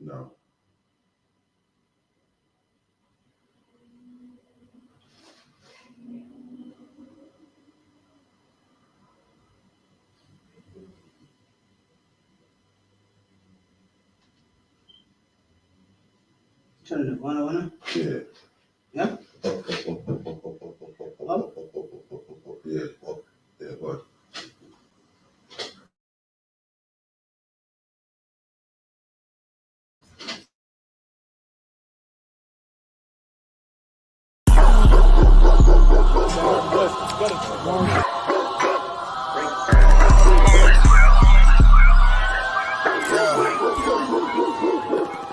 No. Turn it on. Yeah. Yeah. Yeah. Yeah. What?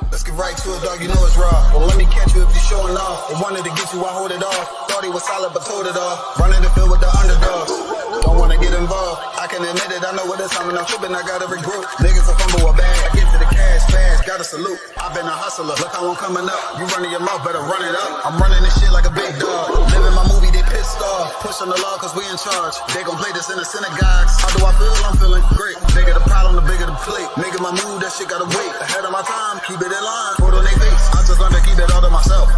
Let's get right to it, dog. You know it's raw. Well, let me catch you if you're showing off. They wanted to get you, I hold it off. Thought he was solid, but told it off. Running the field with the underdogs. Don't wanna get involved. I can admit it, I know what it's time when I'm tripping. I got every group. Niggas a fumble a bag. I get to the cash fast. Gotta salute. I've been a hustler. Look how I'm coming up. You running your mouth, better run it up. I'm running this shit like a big dog. Living my movie, they pissed off. Pushing the law cause we in charge. They gon' play this in the synagogues. How do I feel? I'm feeling great. Bigger the problem, the bigger the plate. Making my move, that shit gotta wait. Ahead of my time, keep it in line. Put on their face. I just learned to keep it all to myself.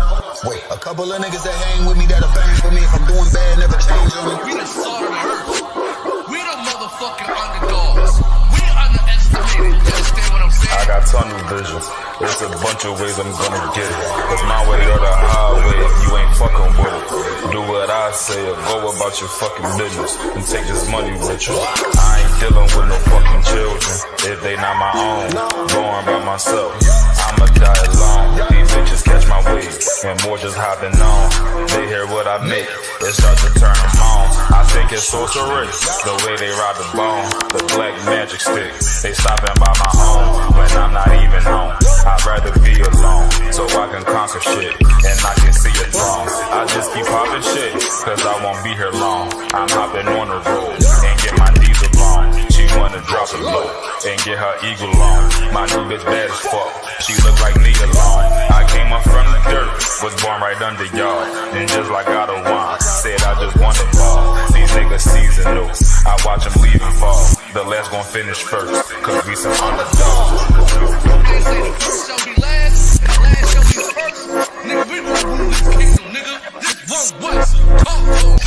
Wait, a couple of niggas that hang with me that'll bang for me. If I'm doing bad, never change on me. We the salt of the earth. We the motherfucking underdogs. We underestimated. You understand what I'm saying? I got tunnel vision. There's a bunch of ways I'm gonna get it. It's my way or the highway if you ain't fucking with it. Do what I say or go about your fucking business and take this money with you. I ain't dealing with no fucking children if they not my own. Going by myself, I'ma die alone. These bitches catch my wave and more just hopping on. They hear what I make, it starts to turn them on. I think it's sorcery, the way they ride the bone. The black magic stick, they stopping by my home when I'm not even home. I'd rather be alone so I can conquer shit and I can see it wrong. I just keep popping shit cause I won't be here long. I'm hopping on the road and get my diesel blown. She wanna drop it low and get her eagle on. My new bitch bad as fuck, she look like me alone. I came up from the dirt, was born right under y'all. And just like God of wine, said I just want it ball. These niggas seasonal, I watch them leave and fall. The last gon' finish first, cause we some underdogs. They say the first shall be last, and the last shall be first. Nigga, we gon' rule this kingdom, nigga. This one West. Talk to 'em.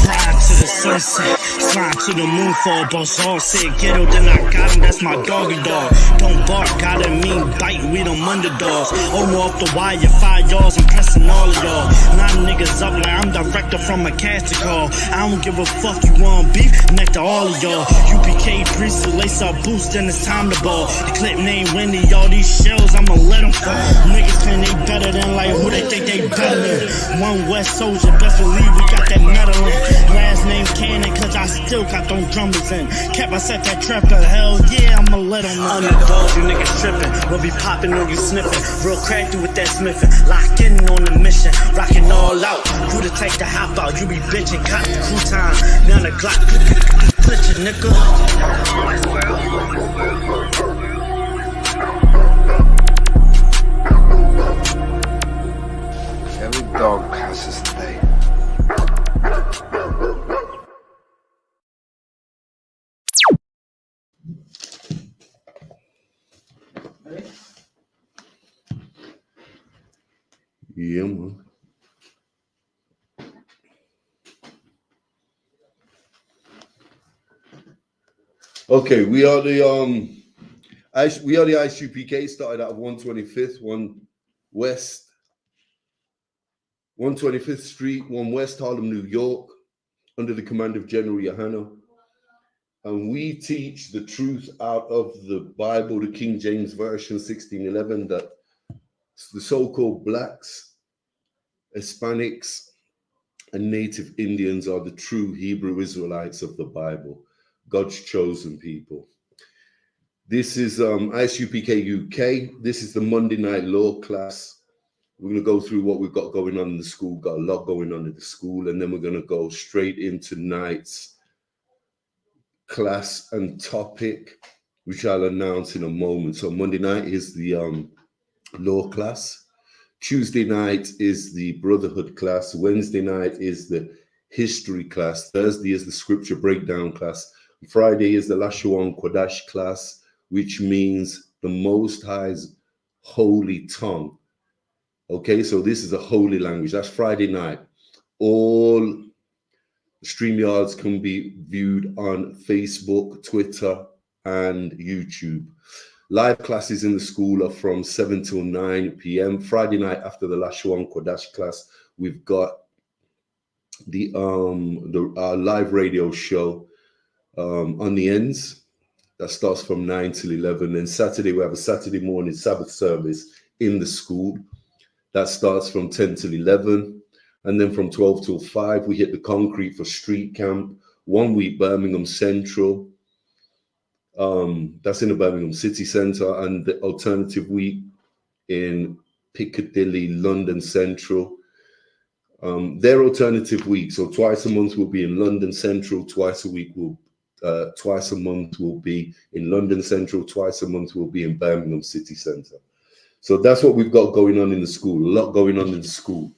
Ride to the sunset, slide to the moon for a boss all said ghetto, then I got him, that's my doggy dog. Don't bark, gotta mean bite, we them underdogs. Over off the wire, 5 yards, I'm pressing all of y'all. 9 niggas up like I'm director from a casting call. I don't give a fuck, you want beef, neck to all of y'all. UPK priest, lace up boost, then it's time to ball. The clip name Wendy, all these shells, I'ma let them fall. Niggas claim they better than like who they think they better than. One West soldier, best believe we got that medal in. Last name Cannon, cause I still got them drummers in. Kept I set that trapper, hell yeah, I'ma let them know. Underdogs, you niggas trippin', we'll be poppin' on you sniffin'. Real crafty with that smithing, lock in on the mission, rockin' all out. Who to take the hop out, you be bitchin', cop the crew time. Now the Glock, put your nigga. Every dog has his day. Yeah, man. Okay, we are the I.S.U.P.K. started out of 125th, 1 West, 125th Street, 1 West, Harlem, New York, under the command of General YAHANNA. And we teach the truth out of the Bible, the King James Version 1611, that the so-called blacks, Hispanics, and Native Indians are the true Hebrew Israelites of the Bible, God's chosen people. This is I.S.U.P.K. UK. This is the Monday night law class. We're going to go through what we've got going on in the school. Got a lot going on in the school, and then we're going to go straight into tonight's class and topic, which I'll announce in a moment. So Monday night is the law class. Tuesday night is the brotherhood class. Wednesday night is the history class. Thursday is the scripture breakdown class. Friday is the Lashawan Kodash class, which means the Most High's holy tongue. Okay, so this is a holy language. That's Friday night. All StreamYards can be viewed on Facebook, Twitter, and YouTube. Live classes in the school are from 7 till 9 p.m. Friday night after the Lashuan Kodash class, we've got the live radio show on the ends. That starts from 9 till 11. Then Saturday, we have a Saturday morning Sabbath service in the school. That starts from 10 till 11. And then from 12 till 5, we hit the concrete for street camp. 1 week, Birmingham Central. That's in the Birmingham City Centre. And the alternative week in Piccadilly, London Central. Their alternative week. So twice a month we'll be in London Central. Twice a month we'll be in London Central. Twice a month we'll be in Birmingham City Centre. So that's what we've got going on in the school. A lot going on in the school.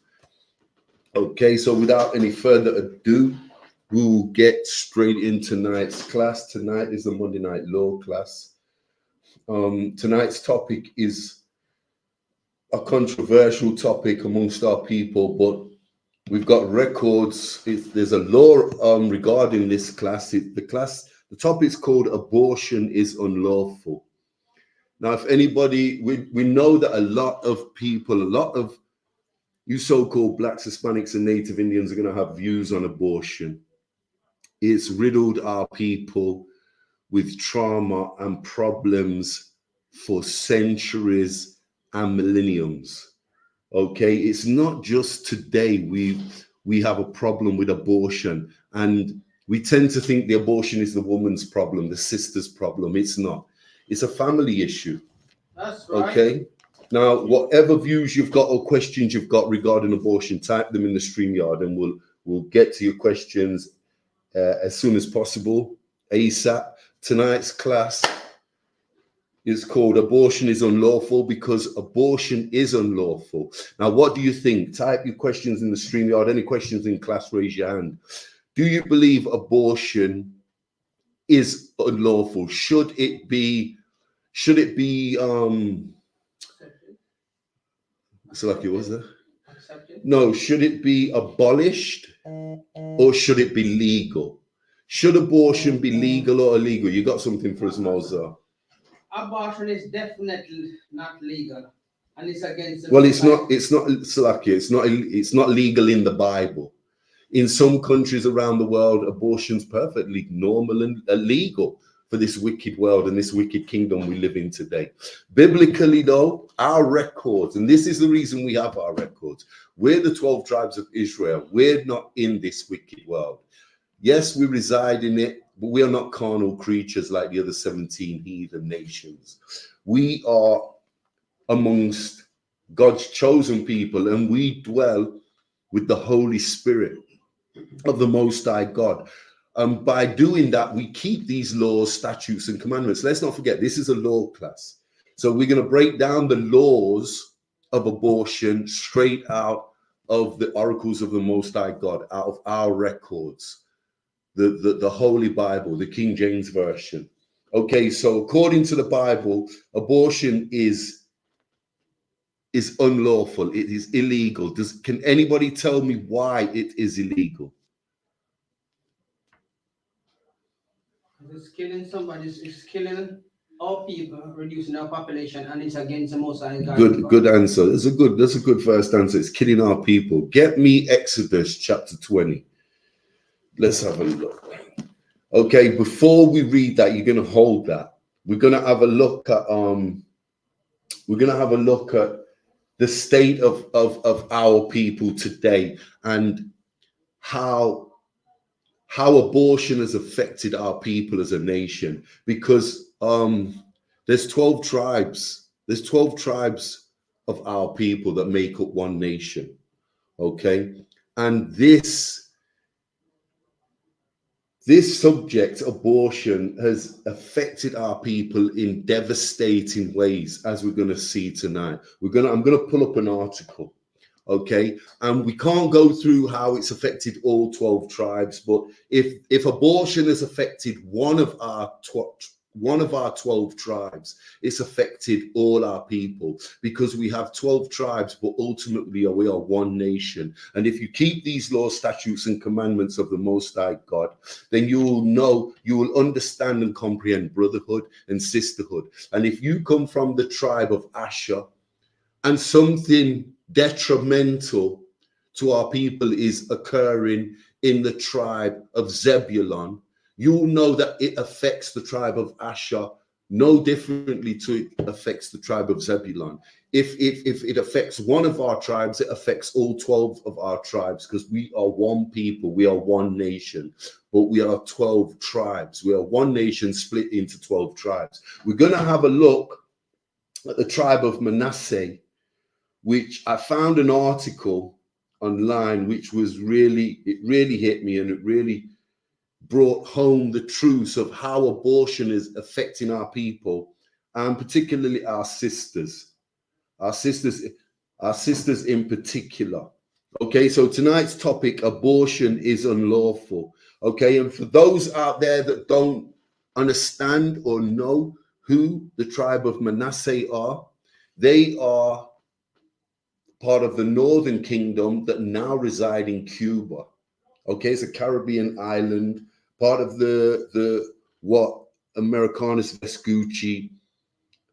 Okay, so without any further ado, we'll get straight into tonight's class. Tonight is the Monday Night Law class. Tonight's topic is a controversial topic amongst our people, but we've got records. There's a law regarding this class. The topic is called Abortion is Unlawful. Now, if anybody, we know that a lot of people, a lot of you so-called Blacks, Hispanics, and Native Indians are going to have views on abortion. It's riddled our people with trauma and problems for centuries and millenniums. Okay, it's not just today we have a problem with abortion, and we tend to think the abortion is the woman's problem, the sister's problem. It's not. It's a family issue. That's right. Okay. Now, whatever views you've got or questions you've got regarding abortion, type them in the StreamYard, and we'll get to your questions as soon as possible, ASAP. Tonight's class is called Abortion is Unlawful, because abortion is unlawful. Now, what do you think? Type your questions in the StreamYard. Any questions in class, raise your hand. Do you believe abortion is unlawful? Should it be so like it was there? No, should it be abolished or should it be legal? Should abortion be legal or illegal? You got something for us, Mozart? Abortion is definitely not legal, and it's against the Well, it's not Salakia, it's not legal in the Bible. In some countries around the world, abortion's perfectly normal and legal for this wicked world and this wicked kingdom we live in today. Biblically, though, our records, and this is the reason we have our records, we're the 12 tribes of Israel. We're not in this wicked world. Yes, we reside in it, but we are not carnal creatures like the other 17 heathen nations. We are amongst God's chosen people, and we dwell with the Holy Spirit of the Most High God. By doing that, we keep these laws, statutes, and commandments. Let's not forget, this is a law class. So we're going to break down the laws of abortion straight out of the oracles of the Most High God, out of our records, the Holy Bible, the King James Version. Okay, so according to the Bible, abortion is unlawful. It is illegal. Can anybody tell me why it is illegal? It's killing somebody, it's killing our people, reducing our population, and it's against the Most High God. Good answer. That's a good first answer. It's killing our people. Get me Exodus chapter 20. Let's have a look. Okay, before we read that, you're gonna hold that. We're gonna have a look at the state of our people today and how abortion has affected our people as a nation, because there's 12 tribes. There's 12 tribes of our people that make up one nation. Okay, and this subject, abortion, has affected our people in devastating ways, as we're going to see tonight. I'm going to pull up an article. Okay, and we can't go through how it's affected all 12 tribes, but if abortion has affected one of our one of our 12 tribes. It's affected all our people because we have 12 tribes, but ultimately we are one nation. And if you keep these laws, statutes, and commandments of the Most High God, then you will know, you will understand and comprehend brotherhood and sisterhood. And if you come from the tribe of Asher and something detrimental to our people is occurring in the tribe of Zebulun, you'll know that it affects the tribe of Asher no differently to it affects the tribe of Zebulun. If it affects one of our tribes, it affects all 12 of our tribes, because we are one people, we are one nation, but we are 12 tribes. We are one nation split into 12 tribes. We're going to have a look at the tribe of Manasseh, which I found an article online, which was really hit me, and it really brought home the truths of how abortion is affecting our people, and particularly our sisters in particular. Okay, so tonight's topic, abortion is unlawful. Okay, and for those out there that don't understand or know who the tribe of Manasseh are, they are part of the Northern Kingdom that now reside in Cuba. Okay, it's a Caribbean island, part of the what Americanus Vespucci,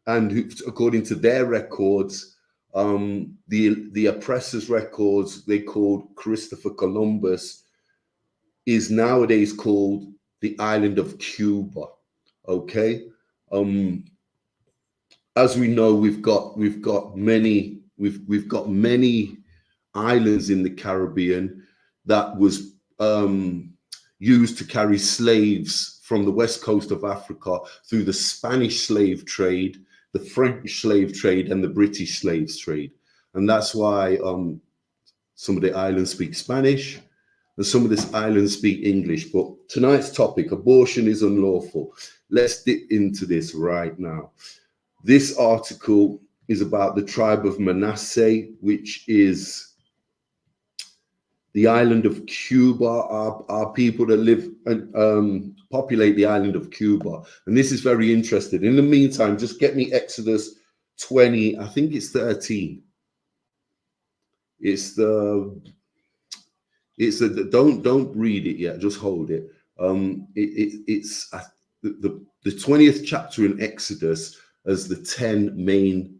and who, according to their records, the oppressors' records, they called Christopher Columbus, is nowadays called the island of Cuba. Okay, as we know, we've got many islands in the Caribbean that was used to carry slaves from the west coast of Africa through the Spanish slave trade, the French slave trade, and the British slave trade. And that's why some of the islands speak Spanish and some of the islands speak English. But tonight's topic, abortion is unlawful. Let's dip into this right now. This article is about the tribe of Manasseh, which is the island of Cuba, are people that live and populate the island of Cuba. And this is very interesting. In the meantime, just get me Exodus 20, I think it's 13. It's the don't read it yet, just hold it. It's the 20th chapter in Exodus as the 10 main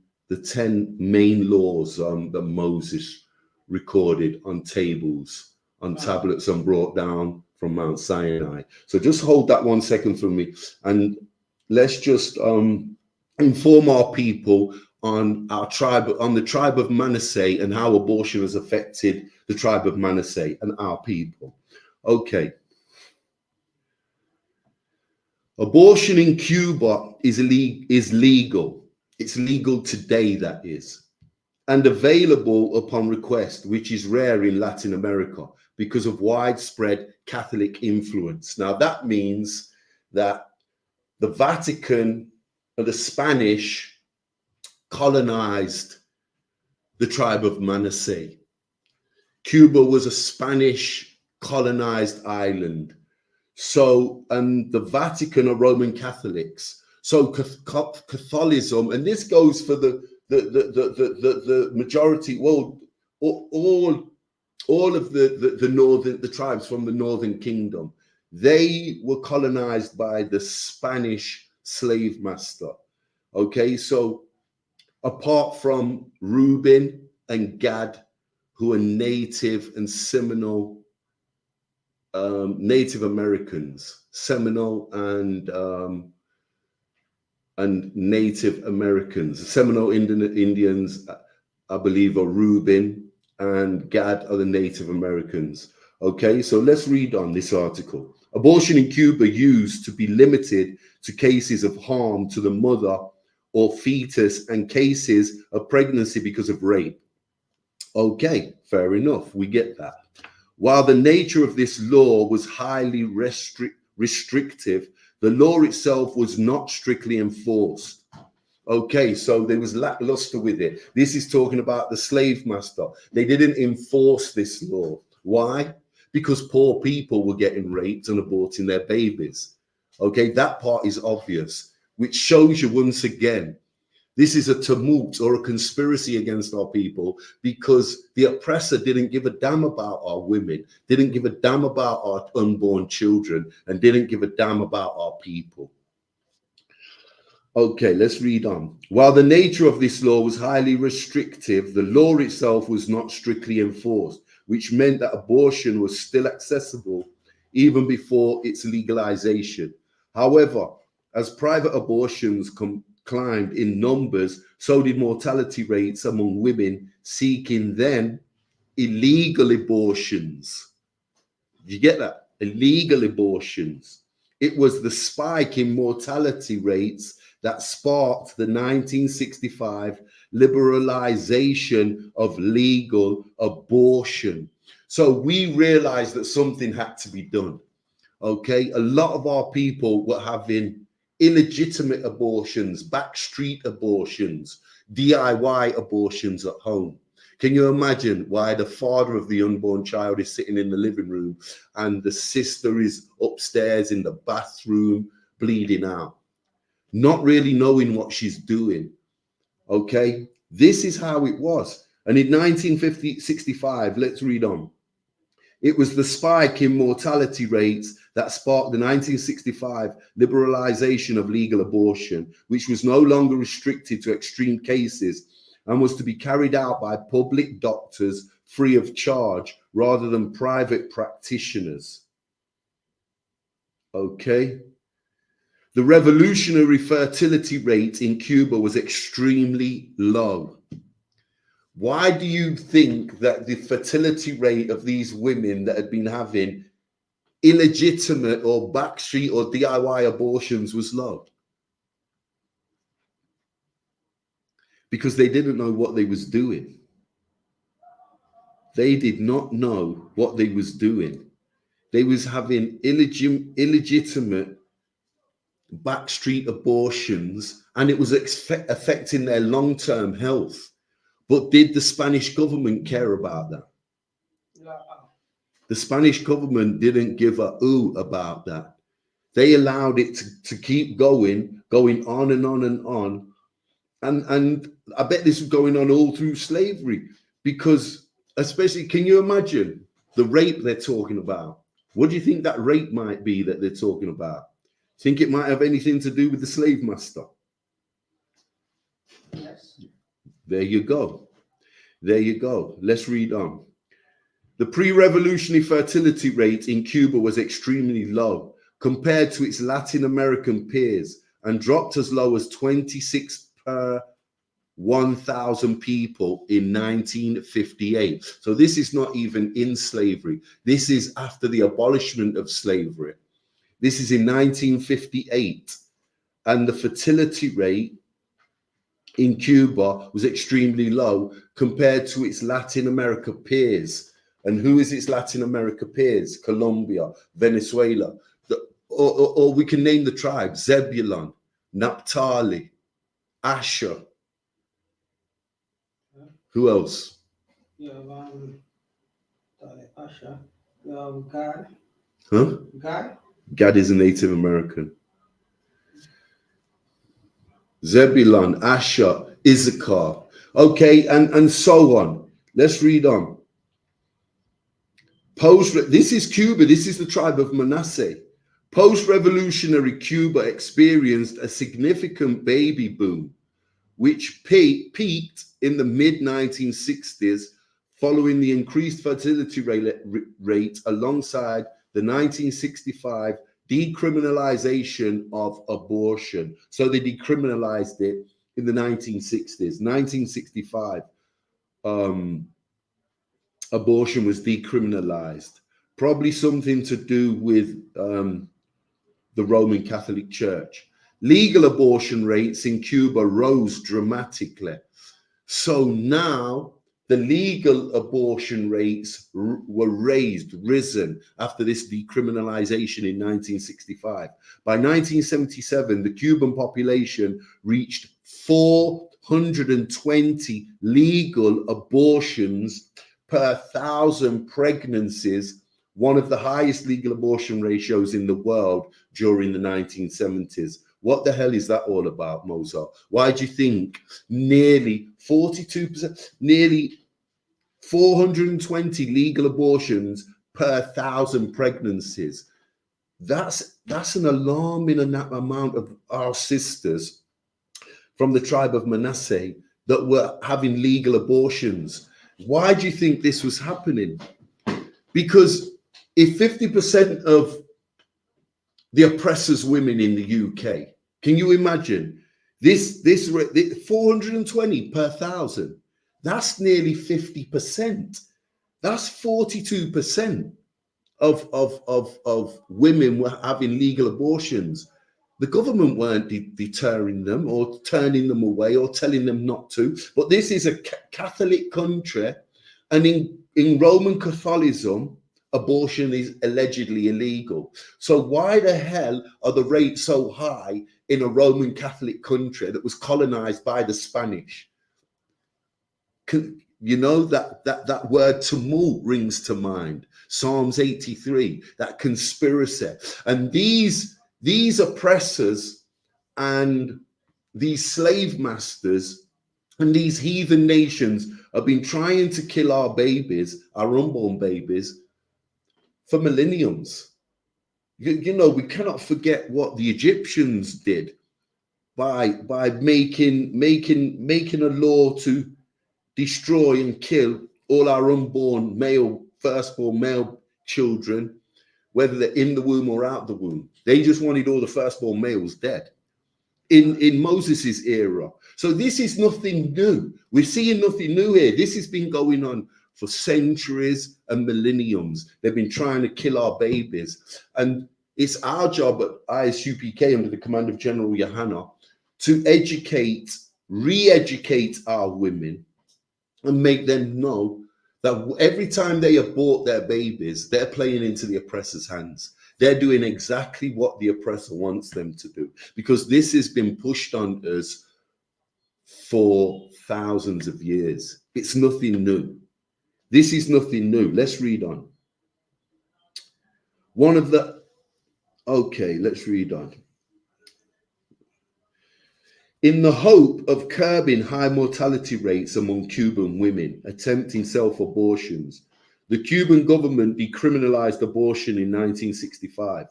laws that Moses recorded on tables, on tablets, and brought down from Mount Sinai. So just hold that 1 second for me, and let's just inform our people on our tribe, on the tribe of Manasseh, and how abortion has affected the tribe of Manasseh and our people. Okay. Abortion in Cuba is legal. It's legal today, that is, and available upon request, which is rare in Latin America because of widespread Catholic influence. Now, that means that the Vatican and the Spanish colonized the tribe of Manasseh. Cuba was a Spanish colonized island. So, and the Vatican are Roman Catholics. So Catholicism, and this goes for the majority, well, all of the tribes from the Northern Kingdom, they were colonized by the Spanish slave master. Okay, so apart from Reuben and Gad, who are Native and Seminole, Native Americans, Seminole and Native Americans. Seminole Indians, I believe, are Reuben, and Gad are the Native Americans. Okay, so let's read on this article. Abortion in Cuba used to be limited to cases of harm to the mother or fetus and cases of pregnancy because of rape. Okay, fair enough, we get that. While the nature of this law was highly restrictive, the law itself was not strictly enforced. Okay, so there was lackluster with it. This is talking about the slave master. They didn't enforce this law. Why? Because poor people were getting raped and aborting their babies. Okay, that part is obvious. which shows you once again, this is a tumult or a conspiracy against our people, because the oppressor didn't give a damn about our women, didn't give a damn about our unborn children, and didn't give a damn about our people. Okay, let's read on. While the nature of this law was highly restrictive, the law itself was not strictly enforced, which meant that abortion was still accessible even before its legalization. However, as private abortions climbed in numbers, so did mortality rates among women seeking then illegal abortions. Did you get that? Illegal abortions. It was the spike in mortality rates that sparked the 1965 liberalization of legal abortion. So we realized that something had to be done. Okay, a lot of our people were having illegitimate abortions, backstreet abortions, DIY abortions at home. Can you imagine why the father of the unborn child is sitting in the living room and the sister is upstairs in the bathroom bleeding out, not really knowing what she's doing? Okay, this is how it was. And in 1965, let's read on. It was the spike in mortality rates that sparked the 1965 liberalization of legal abortion, which was no longer restricted to extreme cases and was to be carried out by public doctors free of charge rather than private practitioners. Okay. The revolutionary fertility rate in Cuba was extremely low. Why do you think that the fertility rate of these women that had been having illegitimate or backstreet or DIY abortions was low? Because they didn't know what they was doing. They did not know what they was doing. They was having illegitimate backstreet abortions, and it was affecting their long-term health. But did the Spanish government care about that? The Spanish government didn't give a ooh about that. They allowed it to keep going on and on and on. And I bet this was going on all through slavery, because especially, can you imagine the rape they're talking about? What do you think that rape might be that they're talking about? Think it might have anything to do with the slave master? Yes. There you go. There you go. Let's read on. The pre-revolutionary fertility rate in Cuba was extremely low compared to its Latin American peers and dropped as low as 26 per 1,000 people in 1958. So this is not even in slavery. This is after the abolishment of slavery. This is in 1958. And the fertility rate in Cuba was extremely low compared to its Latin America peers. And who is its Latin America peers? Colombia, Venezuela. Or we can name the tribes: Zebulon, Naphtali, Asher. Who else? You have Asher. You have Gad. Huh? Gad? Gad is a Native American. Zebulon, Asher, Issachar. Okay, and so on. Let's read on. This is Cuba. This is the tribe of Manasseh. Post-revolutionary Cuba experienced a significant baby boom, which peaked in the mid-1960s following the increased fertility rate alongside the 1965 decriminalization of abortion. So they decriminalized it in the 1960s. 1965, abortion was decriminalized. Probably something to do with the Roman Catholic Church. Legal abortion rates in Cuba rose dramatically. So now the legal abortion rates were risen after this decriminalization in 1965. By 1977, the Cuban population reached 420 legal abortions per 1,000 pregnancies, one of the highest legal abortion ratios in the world during the 1970s, What the hell is that all about, Mozart? Why do you think nearly 42%, nearly 420 legal abortions per 1,000 pregnancies? That's an alarming amount of our sisters from the tribe of Manasseh that were having legal abortions. Why do you think this was happening? Because if 50% of the oppressors' women in the UK, can you imagine this 420 per 1,000? That's nearly 50%. That's 42% of women were having legal abortions. The government weren't deterring them or turning them away or telling them not to. But this is a Catholic country, and in Roman Catholicism, abortion is allegedly illegal. So why the hell are the rates so high in a Roman Catholic country that was colonized by the Spanish? You know, that word tumult rings to mind. Psalms 83, that conspiracy. And these oppressors and these slave masters and these heathen nations have been trying to kill our babies, our unborn babies, for millenniums. You know, we cannot forget what the Egyptians did by making a law to destroy and kill all our unborn firstborn male children, whether they're in the womb or out the womb. They just wanted all the firstborn males dead in Moses's era. So this is nothing new. We're seeing nothing new here. This has been going on for centuries and millenniums. They've been trying to kill our babies. And it's our job at I.S.U.P.K. under the command of General YAHANNA to re-educate our women and make them know that every time they abort their babies, they're playing into the oppressor's hands. They're doing exactly what the oppressor wants them to do, because this has been pushed on us for thousands of years. It's nothing new. This is nothing new. Let's read on. Let's read on. In the hope of curbing high mortality rates among Cuban women attempting self-abortions, the Cuban government decriminalized abortion in 1965.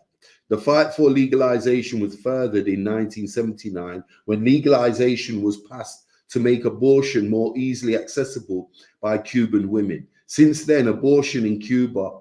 The fight for legalization was furthered in 1979 when legalization was passed to make abortion more easily accessible by Cuban women. Since then, abortion in Cuba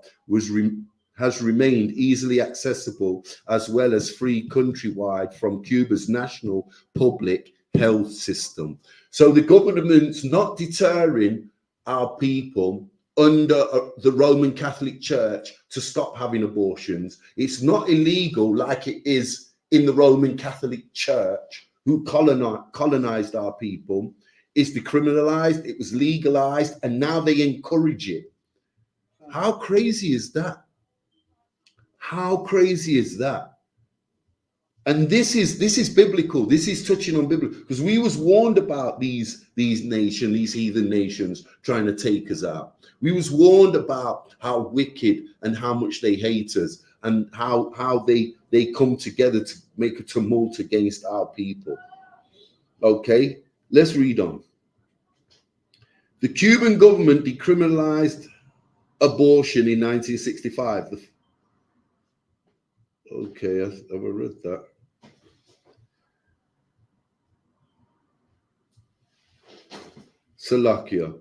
has remained easily accessible as well as free countrywide from Cuba's national public health system. So the government's not deterring our people under the Roman Catholic Church to stop having abortions. It's not illegal like it is in the Roman Catholic Church, who colonized our people. It's decriminalized, it was legalized, and now they encourage it. How crazy is that? How crazy is that? And this is biblical. This is touching on biblical, because we was warned about these heathen nations trying to take us out. We was warned about how wicked and how much they hate us, and how they come together to make a tumult against our people. Okay, let's read on. The Cuban government decriminalized abortion in 1965. Okay, have I read that? Salakia.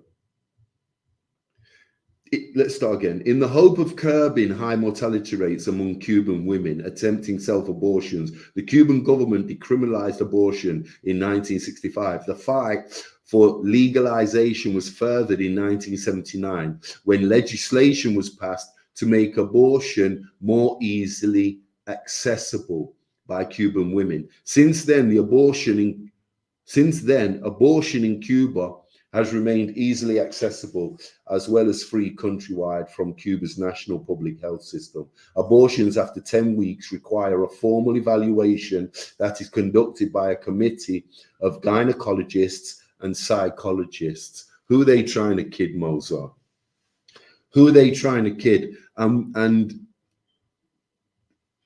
Let's start again. In the hope of curbing high mortality rates among Cuban women attempting self-abortions, the Cuban government decriminalized abortion in 1965. The fight for legalization was furthered in 1979 when legislation was passed to make abortion more easily accessible by Cuban women. Since then, abortion in Cuba has remained easily accessible as well as free countrywide from Cuba's national public health system. Abortions after 10 weeks require a formal evaluation that is conducted by a committee of gynecologists and psychologists. Who are they trying to kid, Mozart? Who are they trying to kid? And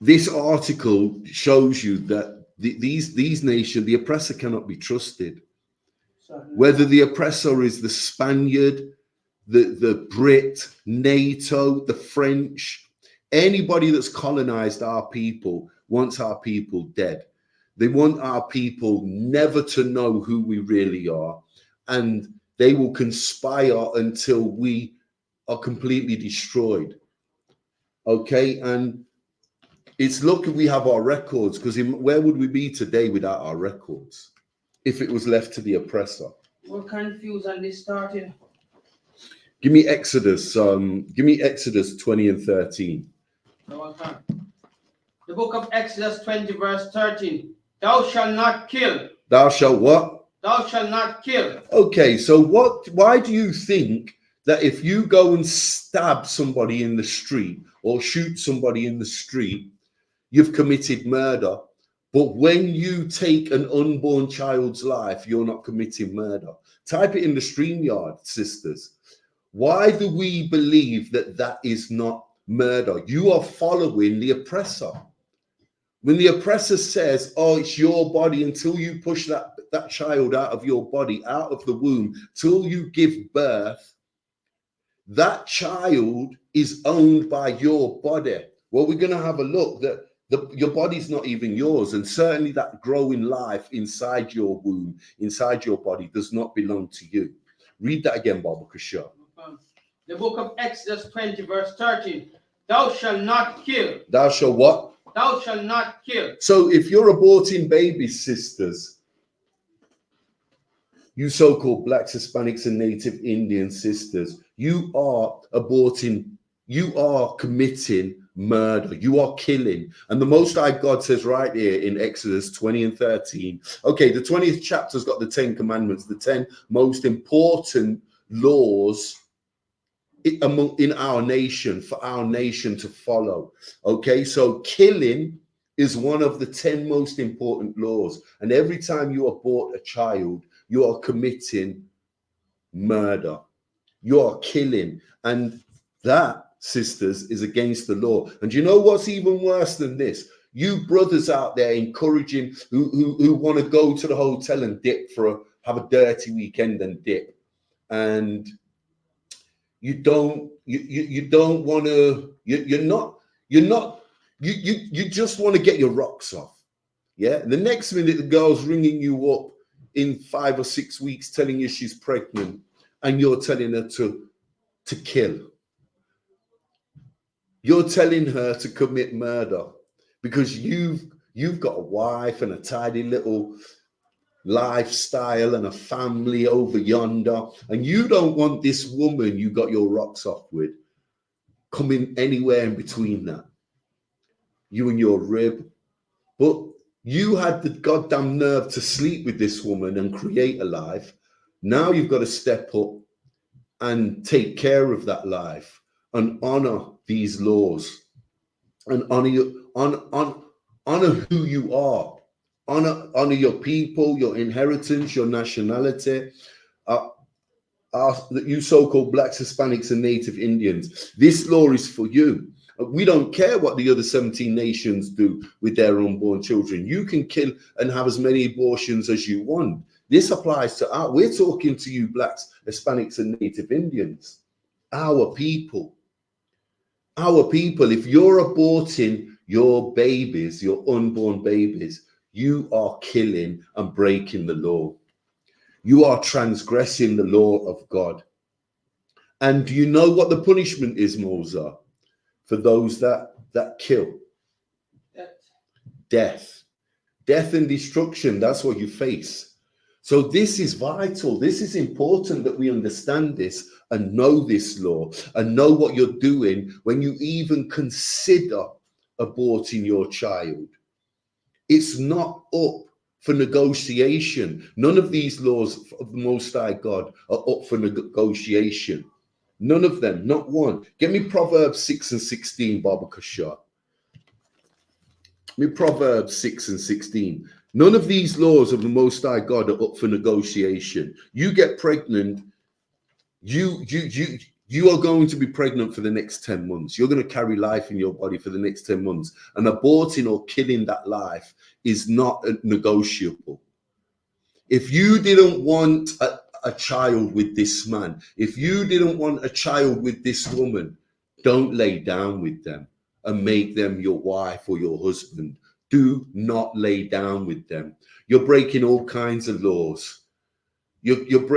this article shows you that these nations, the oppressor cannot be trusted. Certainly. Whether the oppressor is the Spaniard, the Brit, NATO, the French, anybody that's colonized our people wants our people dead. They want our people never to know who we really are, and they will conspire until we are completely destroyed. Okay, and it's lucky we have our records, because where would we be today without our records if it was left to the oppressor? We're confused on this starting. Give me Exodus 20 and 13. The book of Exodus 20 verse 13. Thou shalt not kill. Thou shalt what? Thou shalt not kill. Okay, so why do you think that if you go and stab somebody in the street or shoot somebody in the street, you've committed murder, but when you take an unborn child's life, you're not committing murder? Type it in the StreamYard, sisters. Why do we believe that that is not murder? You are following the oppressor. When the oppressor says, oh, it's your body, until you push that child out of your body, out of the womb, till you give birth, that child is owned by your body. Well, we're going to have a look that your body's not even yours, and certainly that growing life inside your womb, inside your body, does not belong to you. Read that again, Baba Kasha. The book of Exodus 20 verse 13. Thou shalt not kill. Thou shalt what? Thou shalt not kill. So if you're aborting babies, sisters, you so-called blacks, Hispanics, and Native Indian sisters, you are aborting, you are committing murder, you are killing. And the Most High God says right here in Exodus 20 and 13, okay, the 20th chapter's got the 10 commandments, the 10 most important laws in our nation, for our nation to follow. Okay, so killing is one of the 10 most important laws. And every time you abort a child, you are committing murder. You are killing. And that, sisters, is against the law. And you know what's even worse than this? You brothers out there encouraging who want to go to the hotel and dip have a dirty weekend and dip. And you don't want to, you just want to get your rocks off. Yeah. And the next minute the girl's ringing you up in 5 or 6 weeks telling you she's pregnant, and you're telling her to kill. You're telling her to commit murder because you've got a wife and a tidy little lifestyle and a family over yonder, and you don't want this woman you got your rocks off with coming anywhere in between that, you and your rib. But you had the goddamn nerve to sleep with this woman and create a life. Now you've got to step up and take care of that life and honor these laws and honor who you are. Honor your people, your inheritance, your nationality. You so-called blacks, Hispanics, and Native Indians. This law is for you. We don't care what the other 17 nations do with their unborn children. You can kill and have as many abortions as you want. This applies to we're talking to you blacks, Hispanics, and Native Indians. Our people. Our people. If you're aborting your babies, your unborn babies, you are killing and breaking the law. You are transgressing the law of God. And do you know what the punishment is, Mosa, for those that kill? Death. Death and destruction. That's what you face. So this is vital. This is important that we understand this and know this law and know what you're doing when you even consider aborting your child. It's not up for negotiation. None of these laws of the Most High God are up for negotiation. None of them, not one. Get me Proverbs 6 and 16, Baba Kasha. Me Proverbs 6 and 16. None of these laws of the Most High God are up for negotiation. You get pregnant, you You are going to be pregnant for the next 10 months. You're going to carry life in your body for the next 10 months. And aborting or killing that life is not negotiable. If you didn't want a child with this man, if you didn't want a child with this woman, don't lay down with them and make them your wife or your husband. Do not lay down with them. You're breaking all kinds of laws. You're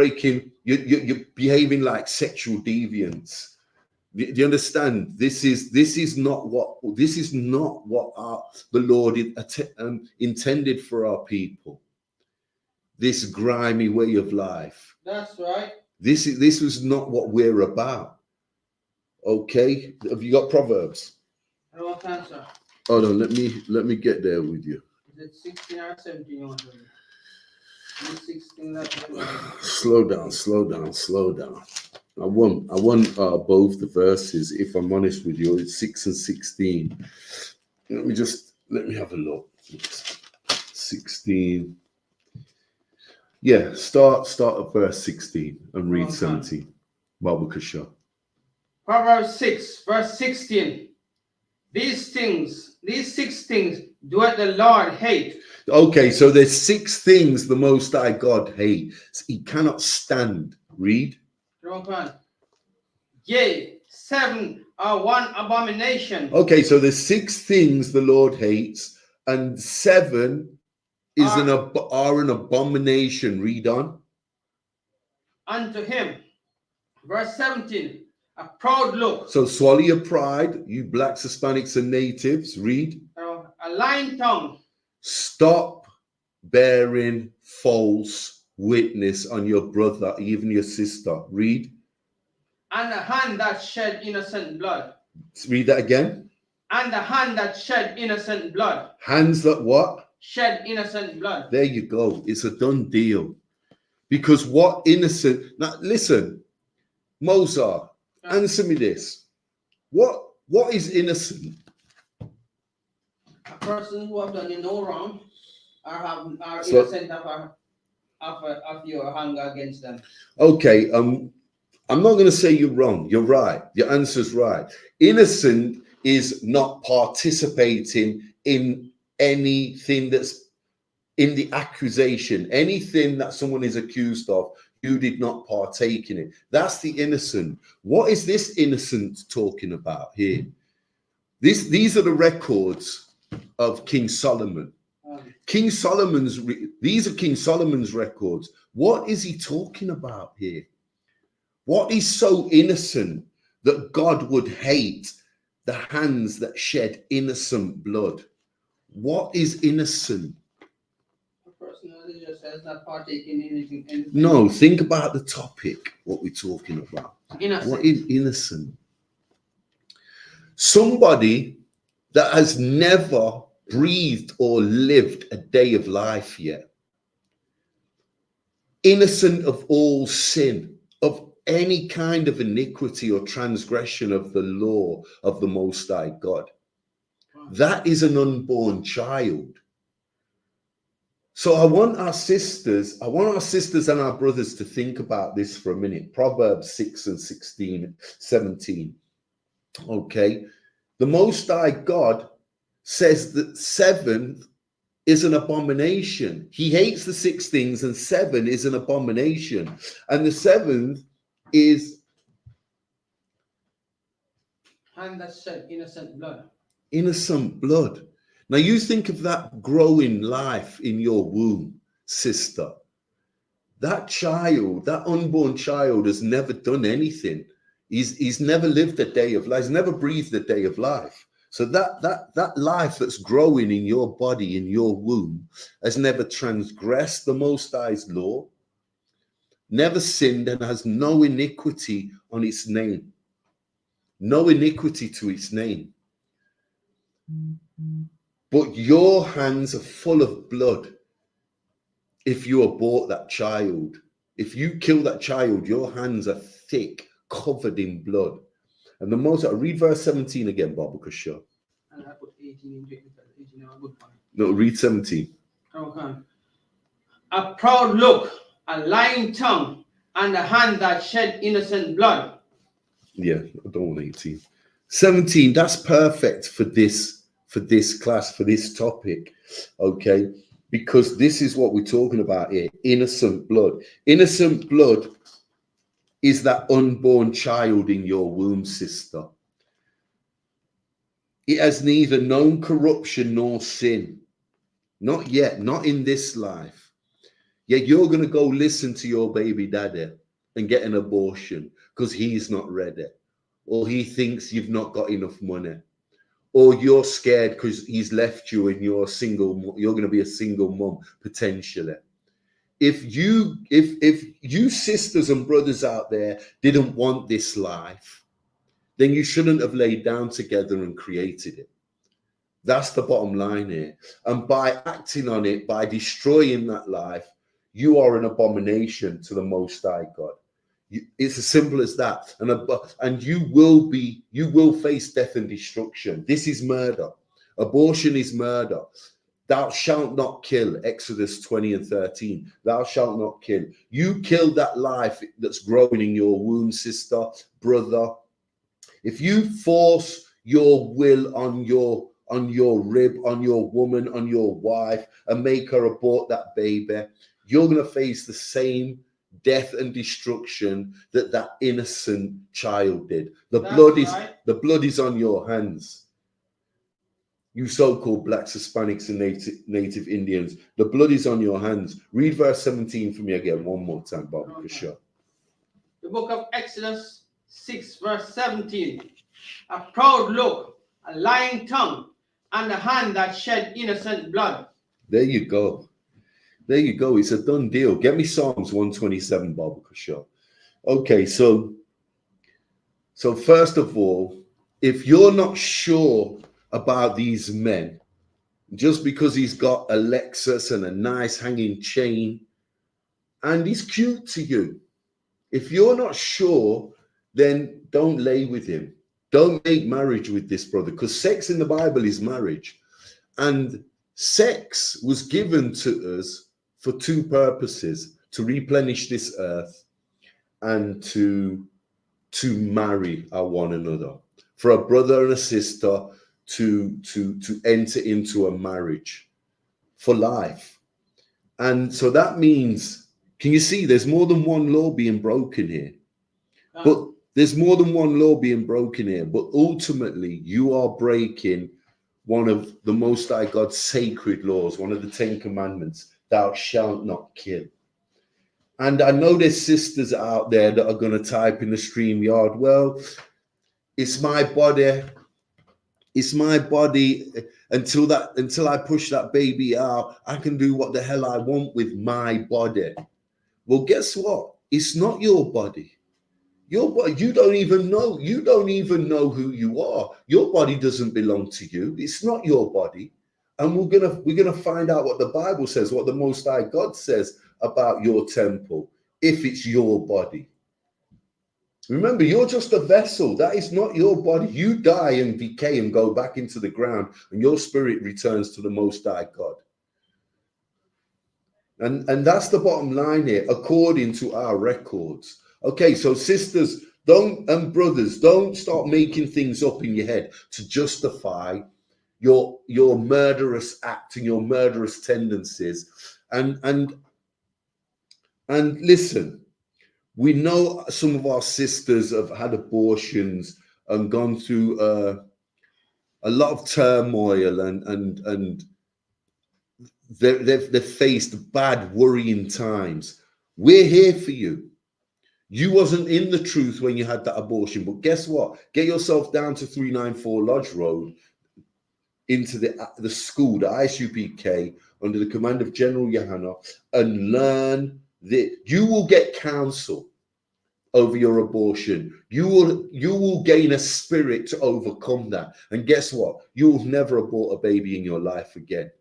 behaving like sexual deviants. Do you understand? This is not what the Lord intended for our people. This grimy way of life. That's right. This was not what we're about. Okay, have you got Proverbs? I don't answer. Hold on, let me get there with you. Is it 16 or 17 you want to read? Is it 16 that Slow down. I want both the verses. If I'm honest with you, it's 6 and 16. Let me have a look. 16. Yeah, start at verse 16 and read 17. Baba Kasha. Proverbs 6, verse 16. These 6 things doeth the Lord hate. Okay, so there's 6 things the Most High God hates. He cannot stand. Read. Yea, 7 are one abomination. Okay, so there's 6 things the Lord hates, and 7 is an abomination. Read on. Unto him. Verse 17. A proud look. So swallow your pride, you blacks, Hispanics, and natives. Read. A lying tongue. Stop bearing false witness on your brother, even your sister. Read. And a hand that shed innocent blood. Read that again. And a hand that shed innocent blood. Hands that what? Shed innocent blood. There you go. It's a done deal. Because what innocent... Now, listen. Mozart, answer me this. What is innocent? A person who have done no wrong are innocent of your anger against them. Okay, I'm not going to say you're wrong. You're right. Your answer's right. Innocent is not participating in anything that's in the accusation. Anything that someone is accused of, you did not partake in it. That's the innocent. What is this innocent talking about here? These are the records of King Solomon. These are King Solomon's records. What is he talking about here? What is so innocent that God would hate the hands that shed innocent blood? What is innocent? A person who just has not partaken in anything. No, think about the topic, what we're talking about. Innocent. What is innocent? Somebody that has never breathed or lived a day of life yet. Innocent of all sin, of any kind of iniquity or transgression of the law of the Most High God. That is an unborn child. So I want our sisters and our brothers to think about this for a minute. Proverbs 6 and 16, 17. Okay. The Most High God says that 7 is an abomination. He hates the 6 things, and 7 is an abomination. And the 7th is hand that shed innocent blood. Innocent blood. Now you think of that growing life in your womb, sister. That child, that unborn child has never done anything. He's never lived a day of life. He's never breathed a day of life. So that life that's growing in your body, in your womb, has never transgressed the Most High's law, never sinned, and has no iniquity on its name. No iniquity to its name. But your hands are full of blood. If you abort that child, if you kill that child, your hands are thick, covered in blood. And the most, I read verse 17 again, Baba Kasha. And I put 18 into it because 18 are a good one. No, read 17. Okay. A proud look, a lying tongue, and a hand that shed innocent blood. Yeah, I don't want 18. 17, that's perfect for this class, for this topic, okay? Because this is what we're talking about here, innocent blood. Innocent blood is that unborn child in your womb, sister. It has neither known corruption nor sin. Not yet, not in this life. Yet you're going to go listen to your baby daddy and get an abortion because he's not ready, or he thinks you've not got enough money, or you're scared because he's left you and you're single. You're going to be a single mom potentially. If you sisters and brothers out there didn't want this life, then you shouldn't have laid down together and created it. That's the bottom line here. And by acting on it, by destroying that life, you are an abomination to the Most High God. It's as simple as that. And you will face death and destruction. This is murder. Abortion is murder. Thou shalt not kill. Exodus 20 and 13. Thou shalt not kill. You kill that life that's growing in your womb, sister, brother. If you force your will on your rib, on your woman, on your wife, and make her abort that baby, you're going to face the same death and destruction that innocent child did. The blood is on your hands. You so-called blacks, Hispanics, and native Indians, the blood is on your hands. Read verse 17 for me again one more time, Bobby, for sure. The book of Exodus 6 verse 17. A proud look, a lying tongue, and a hand that shed innocent blood. There you go. There you go. It's a done deal. Get me Psalms 127, Bobby, for sure. Okay, so first of all, if you're not sure about these men, just because he's got a Lexus and a nice hanging chain, and he's cute to you, if you're not sure, then don't lay with him. Don't make marriage with this brother, because sex in the Bible is marriage. And sex was given to us for two purposes: to replenish this earth and to marry one another. For a brother and a sister to enter into a marriage for life. And so that means, can you see there's more than one law being broken here? But there's more than one law being broken here, but ultimately you are breaking one of the Most High God's sacred laws, one of the 10 Commandments: thou shalt not kill. And I know there's sisters out there that are going to type in the StreamYard, well, it's my body until I push that baby out, I can do what the hell I want with my body. Well, guess what? It's not your body. Your body, you don't even know who you are. Your body doesn't belong to you. It's not your body. And we're gonna find out what the Bible says, what the Most High God says about your temple, if it's your body. Remember, you're just a vessel. That is not your body. You die and decay and go back into the ground, and your spirit returns to the Most High God. And that's the bottom line here, according to our records. Okay, so sisters, and brothers, don't start making things up in your head to justify your murderous act and your murderous tendencies. And listen, we know some of our sisters have had abortions and gone through a lot of turmoil, and they've faced bad, worrying times. We're here for you. You wasn't in the truth when you had that abortion, but guess what? Get yourself down to 394 Lodge Road into the school, the I.S.U.P.K, under the command of General YAHANNA, and learn that you will get counsel over your abortion. You will gain a spirit to overcome that. And guess what? You will never abort a baby in your life again.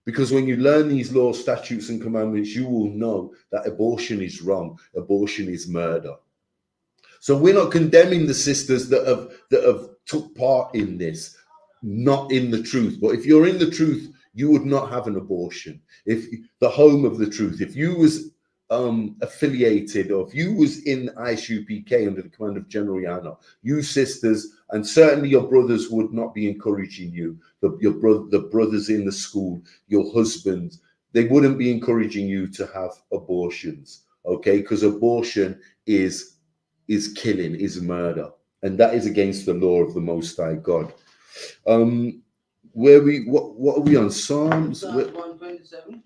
Because when you learn these laws, statutes, and commandments, you will know that abortion is wrong. Abortion is murder. So we're not condemning the sisters that have took part in this, not in the truth. But if you're in the truth, you would not have an abortion. If the home of the truth, if you was affiliated, or if you was in I.S.U.P.K under the command of General YAHANNA, you sisters and certainly your brothers would not be encouraging you. The brothers in the school, your husbands, they wouldn't be encouraging you to have abortions, okay? Because abortion is killing, is murder, and that is against the law of the Most High God. What are we on? Psalms 127.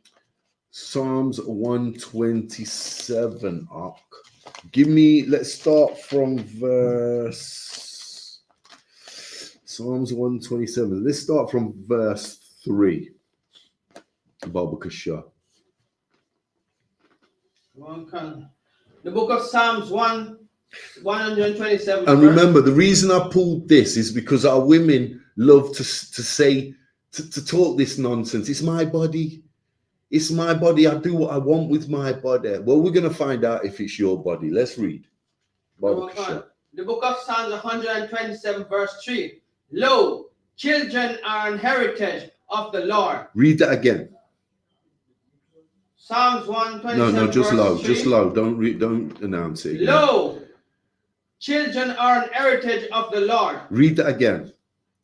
Psalms 127. Give me, let's start from verse Psalms 127. Let's start from verse 3. Baba Kasha. The book of Psalms 127. And remember, the reason I pulled this is because our women love to say, to talk this nonsense. It's my body. It's my body. I do what I want with my body. Well, we're going to find out if it's your body. Let's read. The book of Psalms 127 verse 3. Lo, children are an heritage of the Lord. Read that again. Psalms 127 No, just verse low. 3. Just low. Don't announce it again. Lo, children are an heritage of the Lord. Read that again.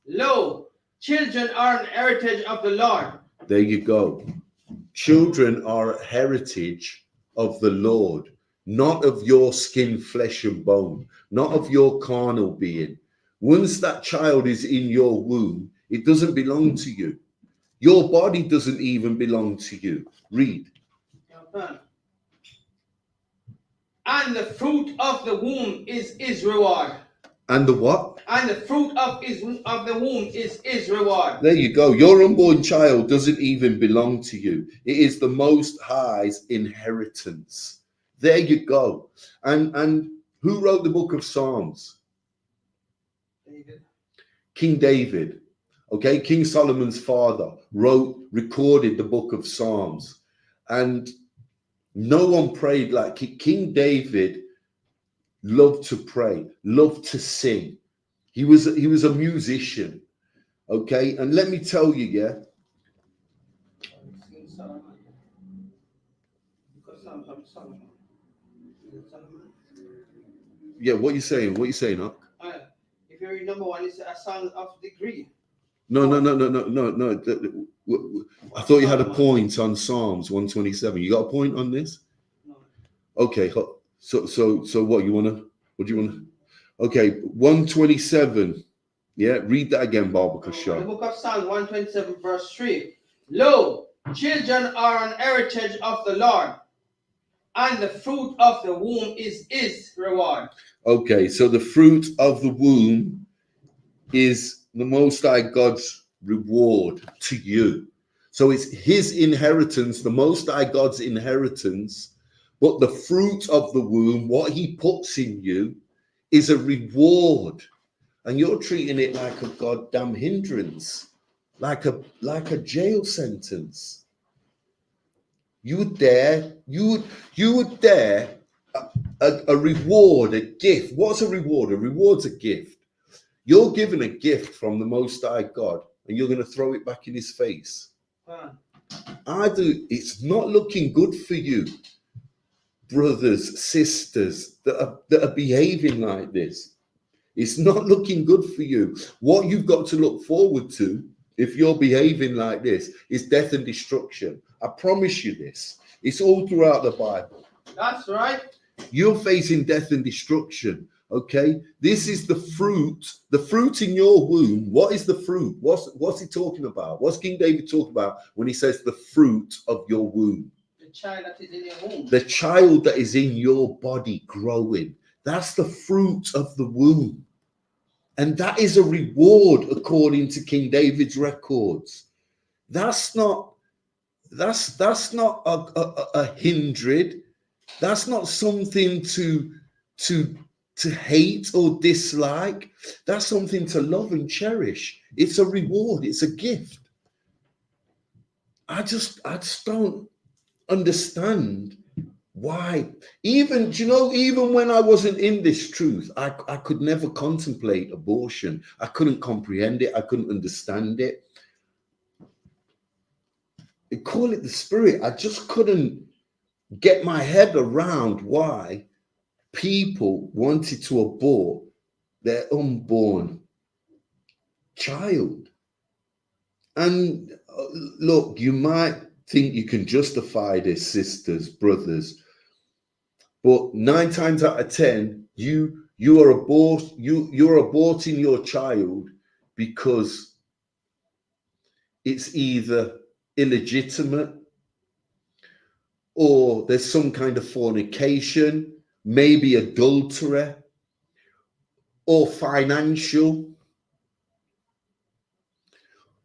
Lo, children are an heritage of the Lord. There you go. Children are a heritage of the Lord, not of your skin, flesh, and bone, not of your carnal being. Once that child is in your womb, it doesn't belong to you. Your body doesn't even belong to you. Read. And the fruit of the womb is his reward. And the what? And the fruit of the womb is his reward. There you go. Your unborn child doesn't even belong to you. It is the Most High's inheritance. There you go. And who wrote the book of Psalms? David. King David. Okay, King Solomon's father recorded the book of Psalms. And no one prayed like King David. Loved to pray, loved to sing. He was a musician. Okay, and let me tell you, what you saying? What you saying, Huck? If you read number 1, it's a song of degree. No. I thought you had a point on Psalms 127. You got a point on this? No. Okay. So what do you want? Okay, 127. Yeah, read that again, Baba Kasha. The book of Psalms 127 verse 3. Lo, children are an heritage of the Lord, and the fruit of the womb is his reward. Okay, so the fruit of the womb is the Most High God's reward to you. So it's his inheritance, the Most High God's inheritance. But the fruit of the womb, what he puts in you, is a reward. And you're treating it like a goddamn hindrance, like a jail sentence. You would dare a reward, a gift. What's a reward? A reward's a gift. You're given a gift from the Most High God, and you're going to throw it back in his face. It's not looking good for you. Brothers, sisters that are behaving like this. It's not looking good for you. What you've got to look forward to, if you're behaving like this, is death and destruction. I promise you this. It's all throughout the Bible. That's right. You're facing death and destruction. Okay? This is the fruit in your womb. What is the fruit? What's he talking about? What's King David talking about when he says the fruit of your womb? The child that is in your womb. The child that is in your body growing. That's the fruit of the womb. And that is a reward according to King David's records. That's not a hindrance. That's not something to hate or dislike. That's something to love and cherish. It's a reward. It's a gift. I just don't understand why. Even when I wasn't in this truth, I could never contemplate abortion. I couldn't comprehend it. I couldn't understand it. Call it the spirit. I just couldn't get my head around why people wanted to abort their unborn child. And look, you might think you can justify this, sisters, brothers, but 9 times out of 10, you're aborting your child because it's either illegitimate or there's some kind of fornication, maybe adultery or financial.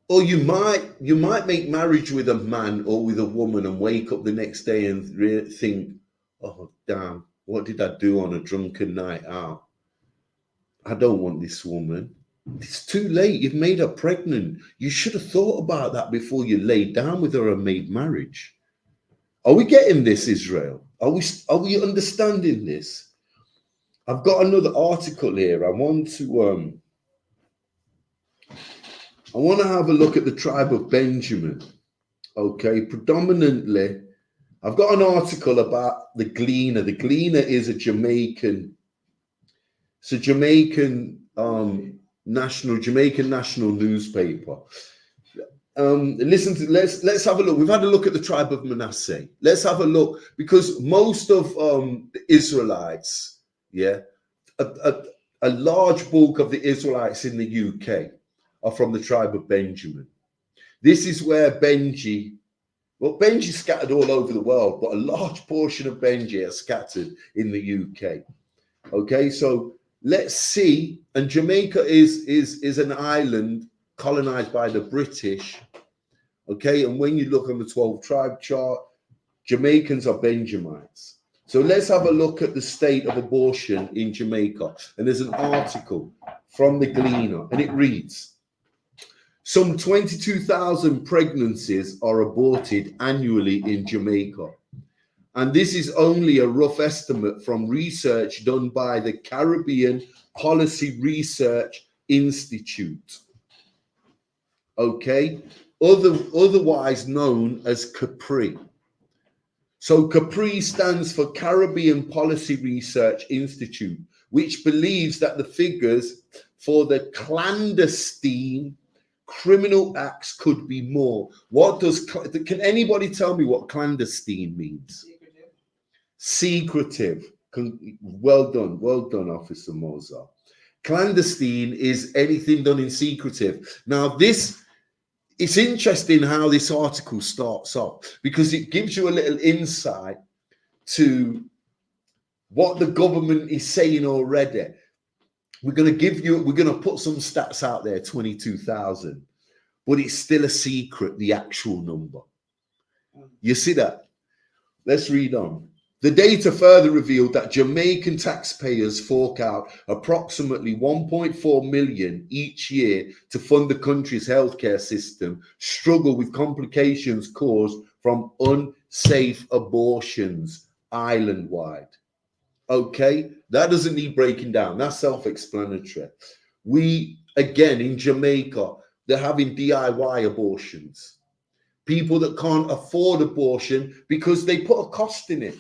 Or you might make marriage with a man or with a woman and wake up the next day and think, oh, damn, what did I do on a drunken night out? I don't want this woman. It's too late. You've made her pregnant. You should have thought about that before you laid down with her and made marriage. Are we getting this, Israel? Are we understanding this? I've got another article here. I want to have a look at the tribe of Benjamin. Okay, predominantly, I've got an article about the Gleaner. The Gleaner is a Jamaican national newspaper. Let's have a look. We've had a look at the tribe of Manasseh. Let's have a look, because most of the Israelites, a large bulk of the Israelites in the UK are from the tribe of Benjamin. This is where Benji scattered all over the world, but a large portion of Benji are scattered in the UK. Okay, so let's see. And Jamaica is an island colonized by the British. Okay, and when you look on the 12 tribe chart, Jamaicans are Benjamites. So let's have a look at the state of abortion in Jamaica. And there's an article from the Gleaner, and it reads, some 22,000 pregnancies are aborted annually in Jamaica. And this is only a rough estimate from research done by the Caribbean Policy Research Institute. Okay, otherwise known as CAPRI. So CAPRI stands for Caribbean Policy Research Institute, which believes that the figures for the clandestine criminal acts could be more. Can anybody tell me what clandestine means? Secretive. Well done, Officer Moser. Clandestine is anything done in secretive. Now, it's interesting how this article starts off, because it gives you a little insight to what the government is saying already. We're going to put some stats out there, 22,000, but it's still a secret, the actual number. You see that? Let's read on. The data further revealed that Jamaican taxpayers fork out approximately 1.4 million each year to fund the country's healthcare system, struggle with complications caused from unsafe abortions island-wide. Okay, that doesn't need breaking down. That's self-explanatory. Again, in Jamaica, they're having DIY abortions. People that can't afford abortion because they put a cost in it.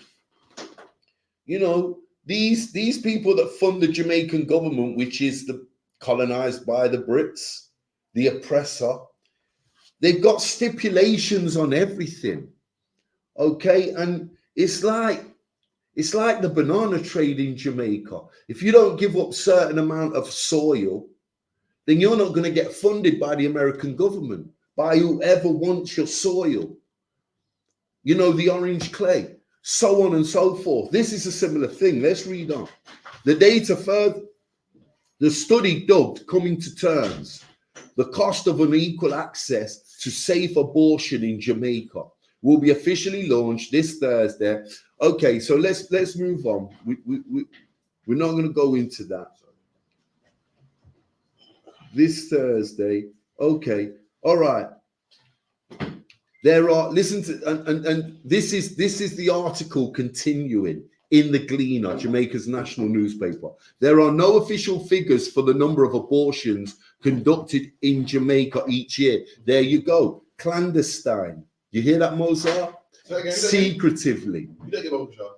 You know, these people that fund the Jamaican government, which is colonized by the Brits, the oppressor, they've got stipulations on everything. Okay, and it's like the banana trade in Jamaica. If you don't give up certain amount of soil, then you're not going to get funded by the American government, by whoever wants your soil. You know, the orange clay, so on and so forth. This is a similar thing. Let's read on. The data further, the study dubbed Coming to Terms, the cost of unequal access to safe abortion in Jamaica, will be officially launched this Thursday. Okay, so let's move on. We're not going to go into that. This Thursday. Okay, all right. There are, listen to, and this is the article continuing in the Gleaner, Jamaica's national newspaper. There are no official figures for the number of abortions conducted in Jamaica each year. There you go, clandestine. You hear that, Mozart? secretively. You don't get one, Bashar.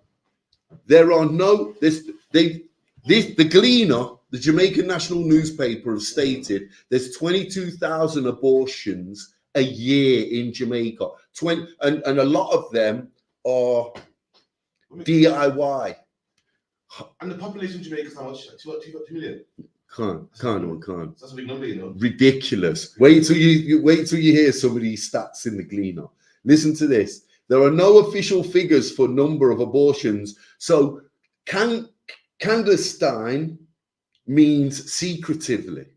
There are no the Gleaner, the Jamaican national newspaper, have stated there's 22,000 abortions a year in Jamaica. And a lot of them are DIY. And the population of Jamaica is how much? 2 million. Can't. That's a big number, you know. Ridiculous. Wait till you hear some of these stats in the Gleaner. Listen to this. There are no official figures for number of abortions. So clandestine means secretively.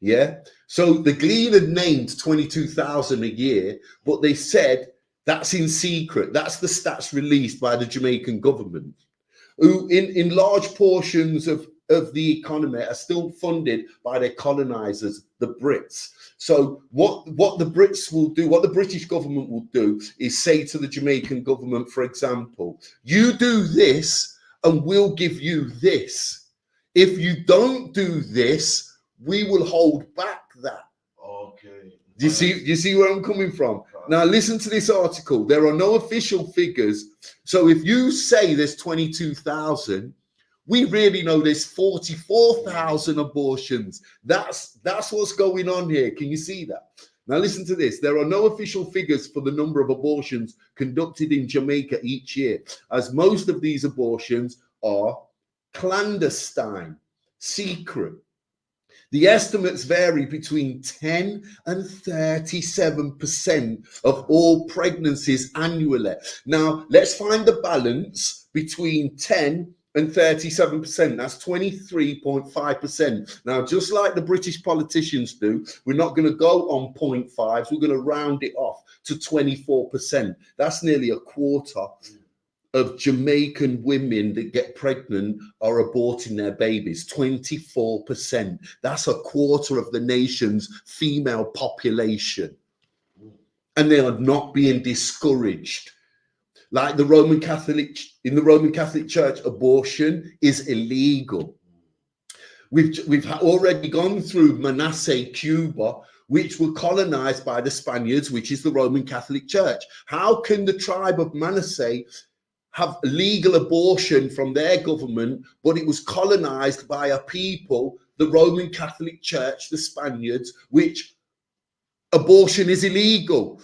Yeah. So the Gleaner named 22,000 a year, but they said that's in secret. That's the stats released by the Jamaican government, who in large portions of the economy are still funded by their colonizers, the Brits. So what the Brits will do, what the British government will do, is say to the Jamaican government, for example, you do this and we'll give you this. If you don't do this, we will hold back that. Okay. Do you see where I'm coming from? Now listen to this article. There are no official figures. So if you say there's 22,000, we really know there's 44,000 abortions. That's what's going on here. Can you see that? Now listen to this. There are no official figures for the number of abortions conducted in Jamaica each year, as most of these abortions are clandestine, secret. The estimates vary between 10 and 37% of all pregnancies annually. Now, let's find the balance between 10 and 37%. That's 23.5%. Now, just like the British politicians do, we're not going to go on 0.5s. We're going to round it off to 24%. That's nearly a quarter of Jamaican women that get pregnant are aborting their babies. 24%. That's a quarter of the nation's female population. And they are not being discouraged. Like in the Roman Catholic Church, abortion is illegal. We've already gone through Manasseh, Cuba, which were colonized by the Spaniards, which is the Roman Catholic Church. How can the tribe of Manasseh have legal abortion from their government, but it was colonized by a people, the Roman Catholic Church, the Spaniards, which abortion is illegal?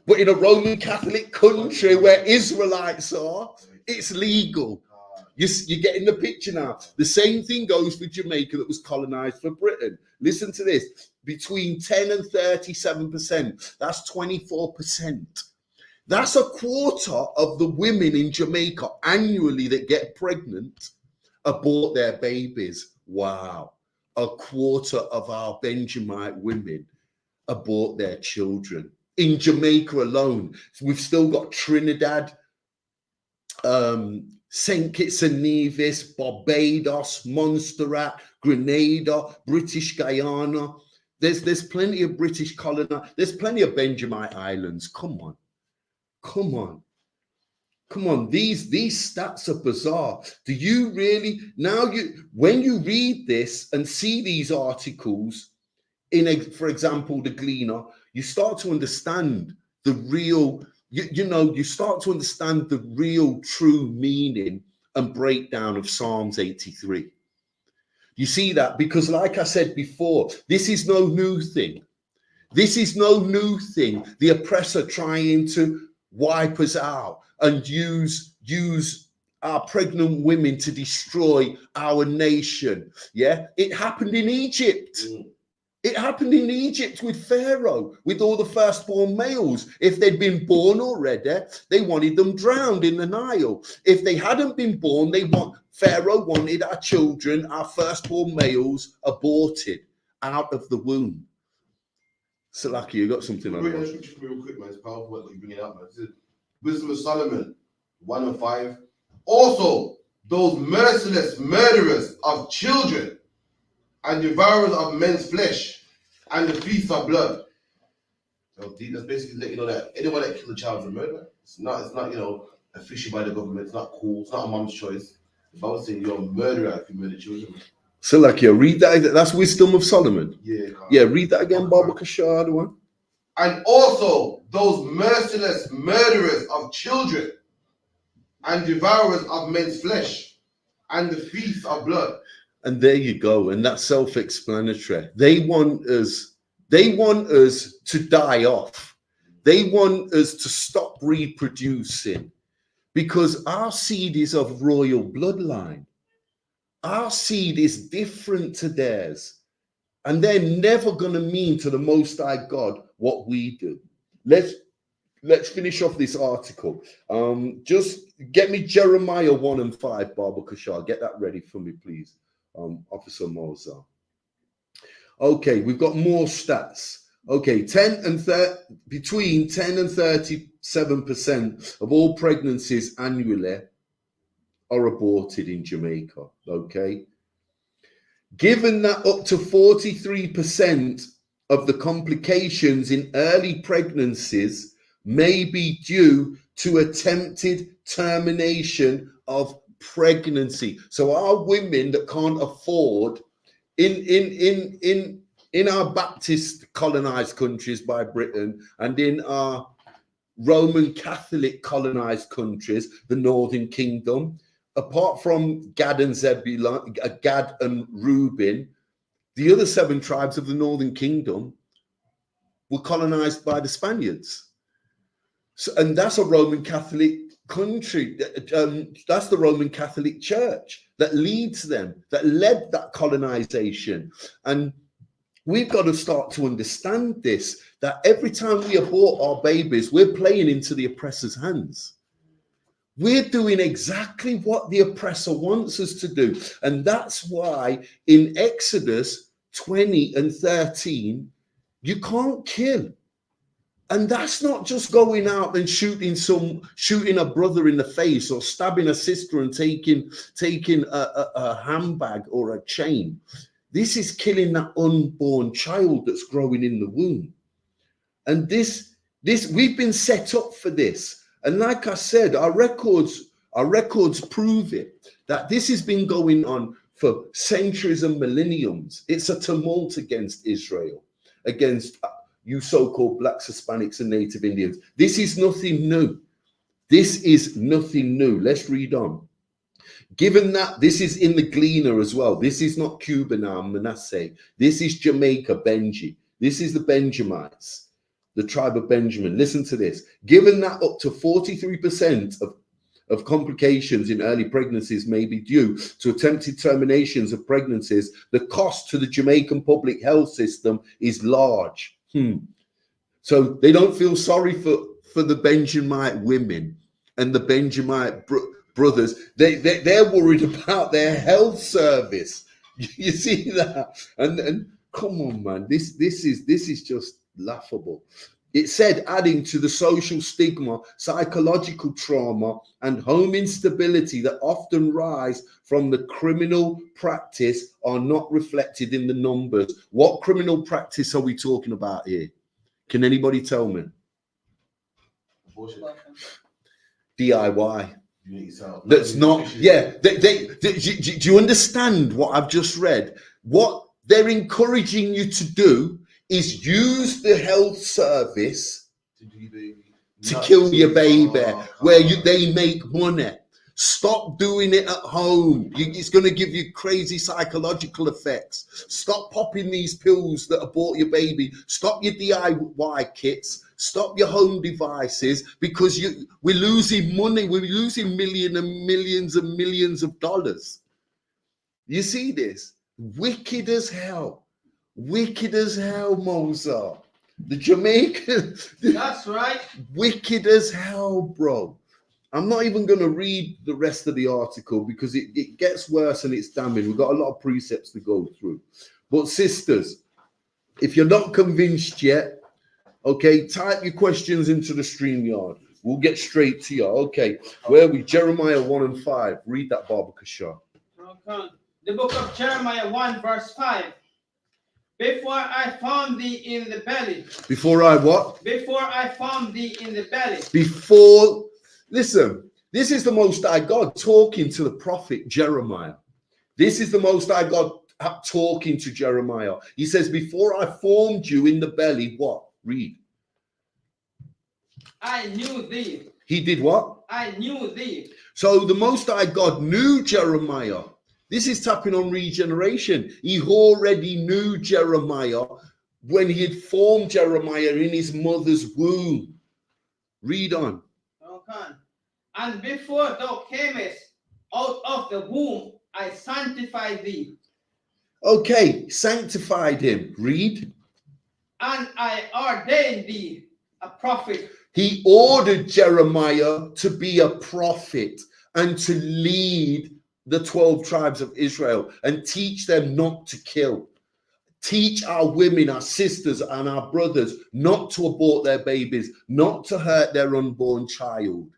But in a Roman Catholic country where Israelites are, it's legal. You're getting the picture now. The same thing goes for Jamaica that was colonized for Britain. Listen to this. Between 10 and 37%. That's 24%. That's a quarter of the women in Jamaica annually that get pregnant abort their babies. Wow. A quarter of our Benjamite women abort their children. In Jamaica alone, we've still got Trinidad, St. Kitts and Nevis, Barbados, Montserrat, Grenada, British Guyana. There's plenty of British colonies. There's plenty of Benjamite Islands. Come on. These stats are bizarre. Do you really when you read this and see these articles for example, the Gleaner, you start to understand the real, you start to understand the real true meaning and breakdown of Psalms 83. You see that? Because like I said before, this is no new thing. This is no new thing. The oppressor trying to wipe us out and use our pregnant women to destroy our nation. Yeah, it happened in Egypt. It happened in Egypt with Pharaoh, with all the firstborn males. If they'd been born already, they wanted them drowned in the Nile. If they hadn't been born, Pharaoh wanted our children, our firstborn males, aborted out of the womb. Salaki, you got something on that? Real quick, man. It's powerful what you bring it up, man. Wisdom of Solomon, 1:5. Also, those merciless murderers of children and devourers of men's flesh and the feast of blood. So that's basically let you know that anyone that kills a child is a murderer. It's not official by the government. It's not cool. It's not a mom's choice. If I was saying you're a murderer if you murder children. So like, read that. That's Wisdom of Solomon. Yeah. Yeah, read that again, Baba Kashar, the one. and also those merciless murderers of children and devourers of men's flesh and the thieves of blood. And there you go. And that's self-explanatory. They want us to die off. They want us to stop reproducing because our seed is of royal bloodline. Our seed is different to theirs. And they're never going to mean to the Most High God what we do. Let's finish off this article. Just get me Jeremiah 1 and 5, Baba Kashar. Get that ready for me, please, Officer Mozart. Okay, we've got more stats. Okay, between 10 and 37% of all pregnancies annually are aborted in Jamaica. Okay, given that up to 43% of the complications in early pregnancies may be due to attempted termination of pregnancy. So our women that can't afford in our Baptist colonized countries by Britain and in our Roman Catholic colonized countries, the Northern Kingdom, apart from Gad and Zebulun, Gad and Reuben, the other 7 tribes of the Northern Kingdom were colonized by the Spaniards. So, and that's a Roman Catholic country. That's the Roman Catholic Church that leads them, that led that colonization. And we've got to start to understand this, that every time we abort our babies, we're playing into the oppressor's hands. We're doing exactly what the oppressor wants us to do. And that's why in Exodus 20 and 13, you can't kill. And that's not just going out and shooting a brother in the face or stabbing a sister and taking a handbag or a chain. This is killing that unborn child that's growing in the womb. And this we've been set up for this. And like I said, our records prove it, that this has been going on for centuries and millenniums. It's a tumult against Israel, against you so-called blacks, Hispanics, and Native Indians. This is nothing new. This is nothing new. Let's read on. Given that this is in the Gleaner as well, this is not Cuba now, Manasseh. This is Jamaica, Benji. This is the Benjamites, the tribe of Benjamin. Listen to this. Given that up to 43% of complications in early pregnancies may be due to attempted terminations of pregnancies, the cost to the Jamaican public health system is large. So they don't feel sorry for the Benjamite women and the Benjamite brothers. They're worried about their health service. You see that? And come on, man, this is just laughable. It said, adding to the social stigma, psychological trauma, and home instability that often rise from the criminal practice are not reflected in the numbers. What criminal practice are we talking about here? Can anybody tell me? DIY. That's not, yeah. Do you understand what I've just read? What they're encouraging you to do is use the health service to kill your baby, where they make money. Stop doing it at home. It's going to give you crazy psychological effects. Stop popping these pills that abort your baby. Stop your DIY kits. Stop your home devices, because we're losing money. We're losing millions and millions of dollars. You see this? Wicked as hell. Wicked as hell, Mozart. The Jamaican. That's right. Wicked as hell, bro. I'm not even going to read the rest of the article because it gets worse and it's damning. We've got a lot of precepts to go through. But sisters, if you're not convinced yet, okay, type your questions into the StreamYard. We'll get straight to you. Okay, where are we? Jeremiah 1 and 5. Read that, Baba Kashar. Okay. The book of Jeremiah 1 verse 5. Before I formed thee in the belly. Before I what? Before I formed thee in the belly. Before, listen, this is the Most High God talking to the prophet Jeremiah. This is the Most High God talking to Jeremiah. He says, before I formed you in the belly, what? Read. I knew thee. He did what? I knew thee. So the Most High God knew Jeremiah. This is tapping on regeneration. He already knew Jeremiah when he had formed Jeremiah in his mother's womb. Read on. Okay. And before thou camest out of the womb, I sanctified thee. Okay, sanctified him. Read. And I ordained thee a prophet. He ordered Jeremiah to be a prophet and to lead the 12 tribes of Israel and teach them not to kill. Teach our women, our sisters, and our brothers not to abort their babies, not to hurt their unborn child,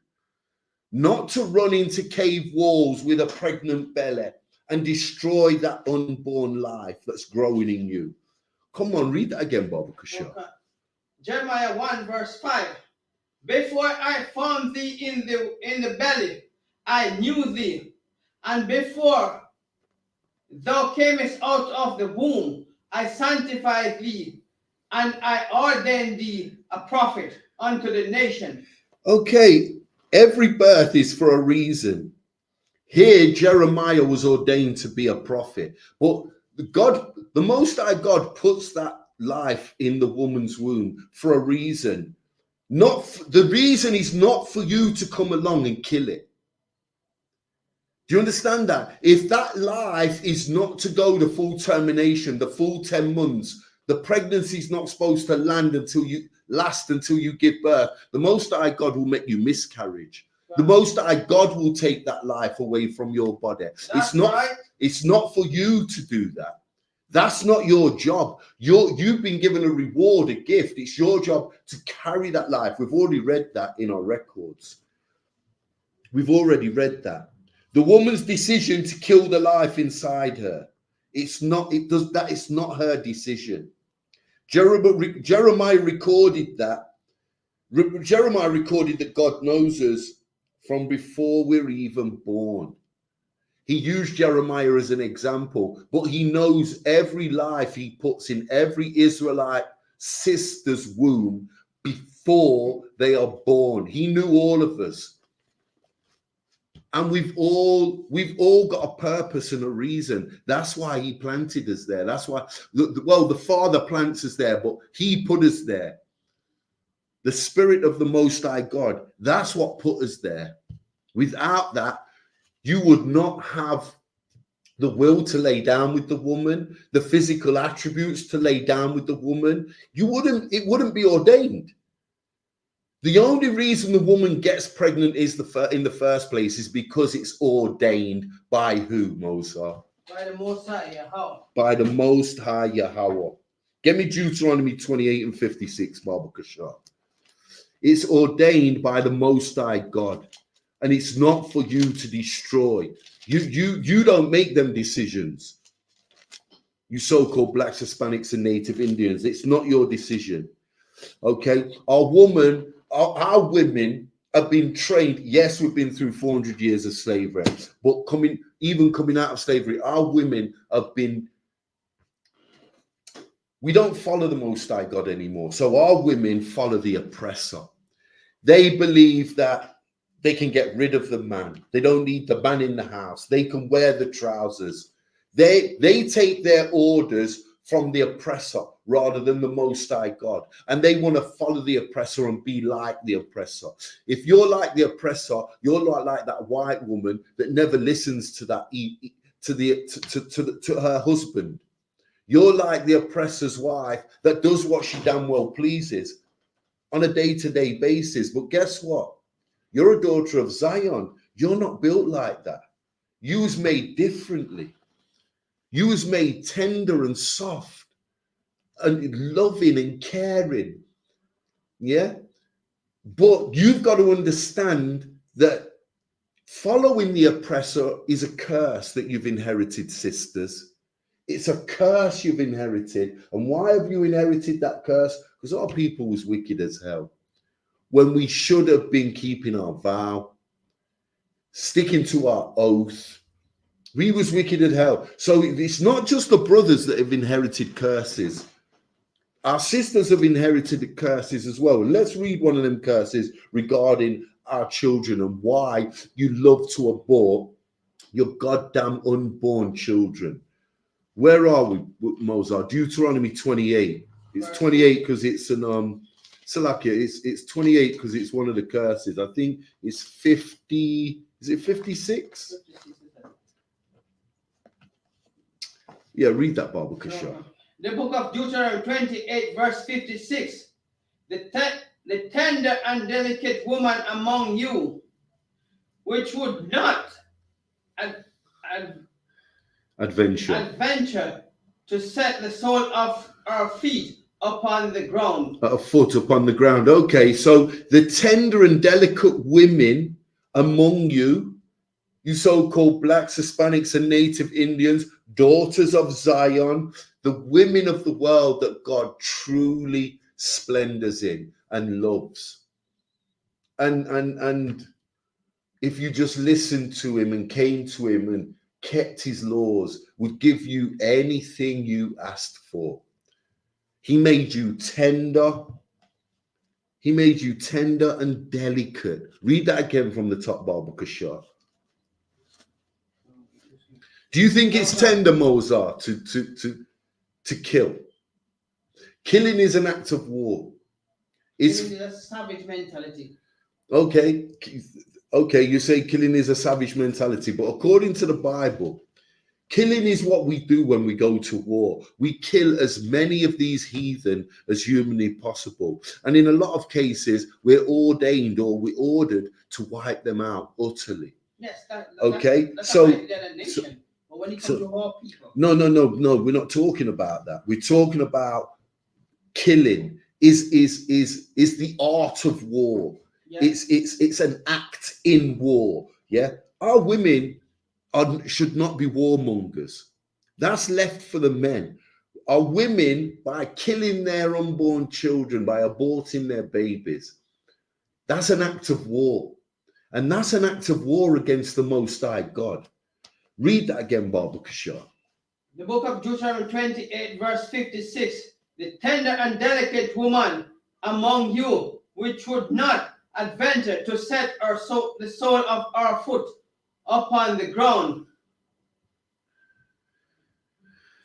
not to run into cave walls with a pregnant belly and destroy that unborn life that's growing in you. Come on, read that again, Baba Kasha. Okay. Jeremiah 1 verse 5. Before I formed thee in the belly, I knew thee. And before thou camest out of the womb, I sanctified thee, and I ordained thee a prophet unto the nation. Okay, every birth is for a reason. Here, Jeremiah was ordained to be a prophet, but God, the Most High God, puts that life in the woman's womb for a reason. The reason is not for you to come along and kill it. Do you understand that? If that life is not to go the full termination, the full 10 months, the pregnancy is not supposed to last until you give birth, the Most High God will make you miscarriage. The Most High God will take that life away from your body. It's not for you to do that. That's not your job. You've been given a reward, a gift. It's your job to carry that life. We've already read that in our records. We've already read that. The woman's decision to kill the life inside her, it's not her decision. Jeremiah recorded that. Jeremiah recorded that God knows us from before we're even born. He used Jeremiah as an example, but he knows every life he puts in every Israelite sister's womb before they are born. He knew all of us. And we've all got a purpose and a reason. That's why he planted us there. That's why, the Father plants us there, but he put us there. The Spirit of the Most High God, that's what put us there. Without that, you would not have the will to lay down with the woman, the physical attributes to lay down with the woman. It wouldn't be ordained. The only reason the woman gets pregnant in the first place is because it's ordained by who, Moses? By the Most High Yahweh. By the Most High Yahweh. Get me Deuteronomy 28 and 56, Baba Kashar. It's ordained by the Most High God, and it's not for you to destroy. You don't make them decisions. You so-called blacks, Hispanics, and Native Indians. It's not your decision. Okay, our women have been trained. Yes, we've been through 400 years of slavery, but coming out of slavery, our women have been. We don't follow the Most High God anymore, so our women follow the oppressor. They believe that they can get rid of the man. They don't need the man in the house. They can wear the trousers. They take their orders from the oppressor rather than the Most High God. And they want to follow the oppressor and be like the oppressor. If you're like the oppressor, you're like that white woman that never listens to her husband. You're like the oppressor's wife that does what she damn well pleases on a day-to-day basis. But guess what? You're a daughter of Zion. You're not built like that. You was made differently. You was made tender and soft and loving and caring. Yeah? But you've got to understand that following the oppressor is a curse that you've inherited, sisters. It's a curse you've inherited. And why have you inherited that curse? Because our people was wicked as hell. When we should have been keeping our vow, sticking to our oath. We was wicked as hell. So it's not just the brothers that have inherited curses. our sisters have inherited the curses as well. Let's read one of them curses regarding our children and why you love to abort your goddamn unborn children. Where are we, Mozart? Deuteronomy 28. It's 28 because it's an Salakia. It's 28 because it's one of the curses. I think it's 50. Is it 56? Yeah, read that, Baba Kasha. The book of Deuteronomy 28, verse 56. The tender and delicate woman among you, which would not adventure to set the sole of her feet upon the ground. A foot upon the ground. Okay, so the tender and delicate women among you, you so-called blacks, Hispanics, and native Indians, daughters of Zion, the women of the world that God truly splendors in and loves. And if you just listened to him and came to him and kept his laws, would give you anything you asked for. He made you tender. He made you tender and delicate. Read that again from the top, Baba Kasha. Do you think it's tender, Mozart, to kill? Killing is an act of war. It's a savage mentality. Okay, you say killing is a savage mentality, but according to the Bible, killing is what we do when we go to war. We kill as many of these heathen as humanly possible. And in a lot of cases, we're ordained or we're ordered to wipe them out utterly. Yes, okay, that's a nation. But when it comes to war people. No, we're not talking about that. We're talking about killing is the art of war. Yeah. It's an act in war. Yeah, our women should not be warmongers. That's left for the men. Our women, by killing their unborn children, by aborting their babies, that's an act of war. And that's an act of war against the Most High God. Read that again, Baba Kasha. The book of Deuteronomy 28, verse 56. The tender and delicate woman among you, which would not adventure to set the sole of our foot upon the ground,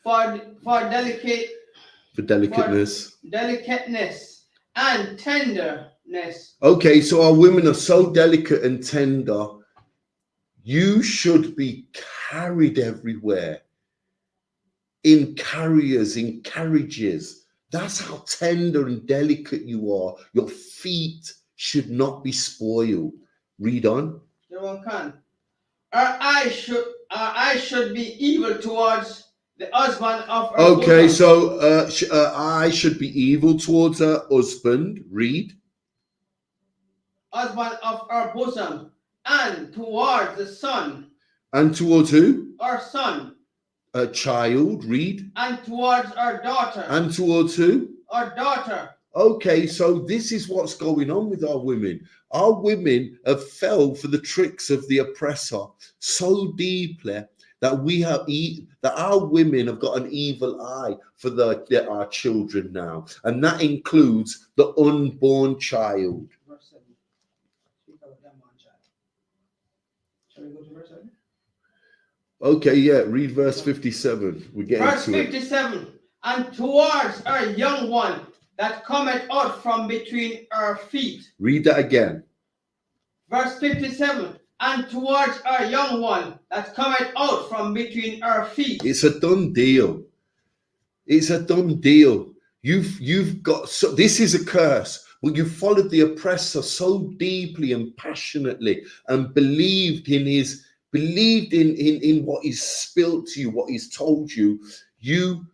for delicateness and tenderness. Okay, so our women are so delicate and tender. You should be carried everywhere in carriers, in carriages. That's how tender and delicate you are. Your feet should not be spoiled. Read on. Our eyes should be evil towards the husband of her Okay, bosom. so I should be evil towards her husband. Read. Husband of her bosom, and towards the son. And towards who? Our son. A child. Read. And towards our daughter. And towards who? Our daughter. Okay, so this is what's going on with our women. Our women have fell for the tricks of the oppressor so deeply that our women have got an evil eye for our children now, and that includes the unborn child. Verse 7. Speak about the unborn child. Shall we go to verse 7? Okay, yeah, read verse 57. We're getting verse to 57. And towards our young one that cometh out from between our feet. Read that again. Verse 57. And towards our young one that cometh out from between our feet. It's a done deal. It's a done deal. You've got, so this is a curse, but you followed the oppressor so deeply and passionately and believed in what he's spilled to you, what he's told you. You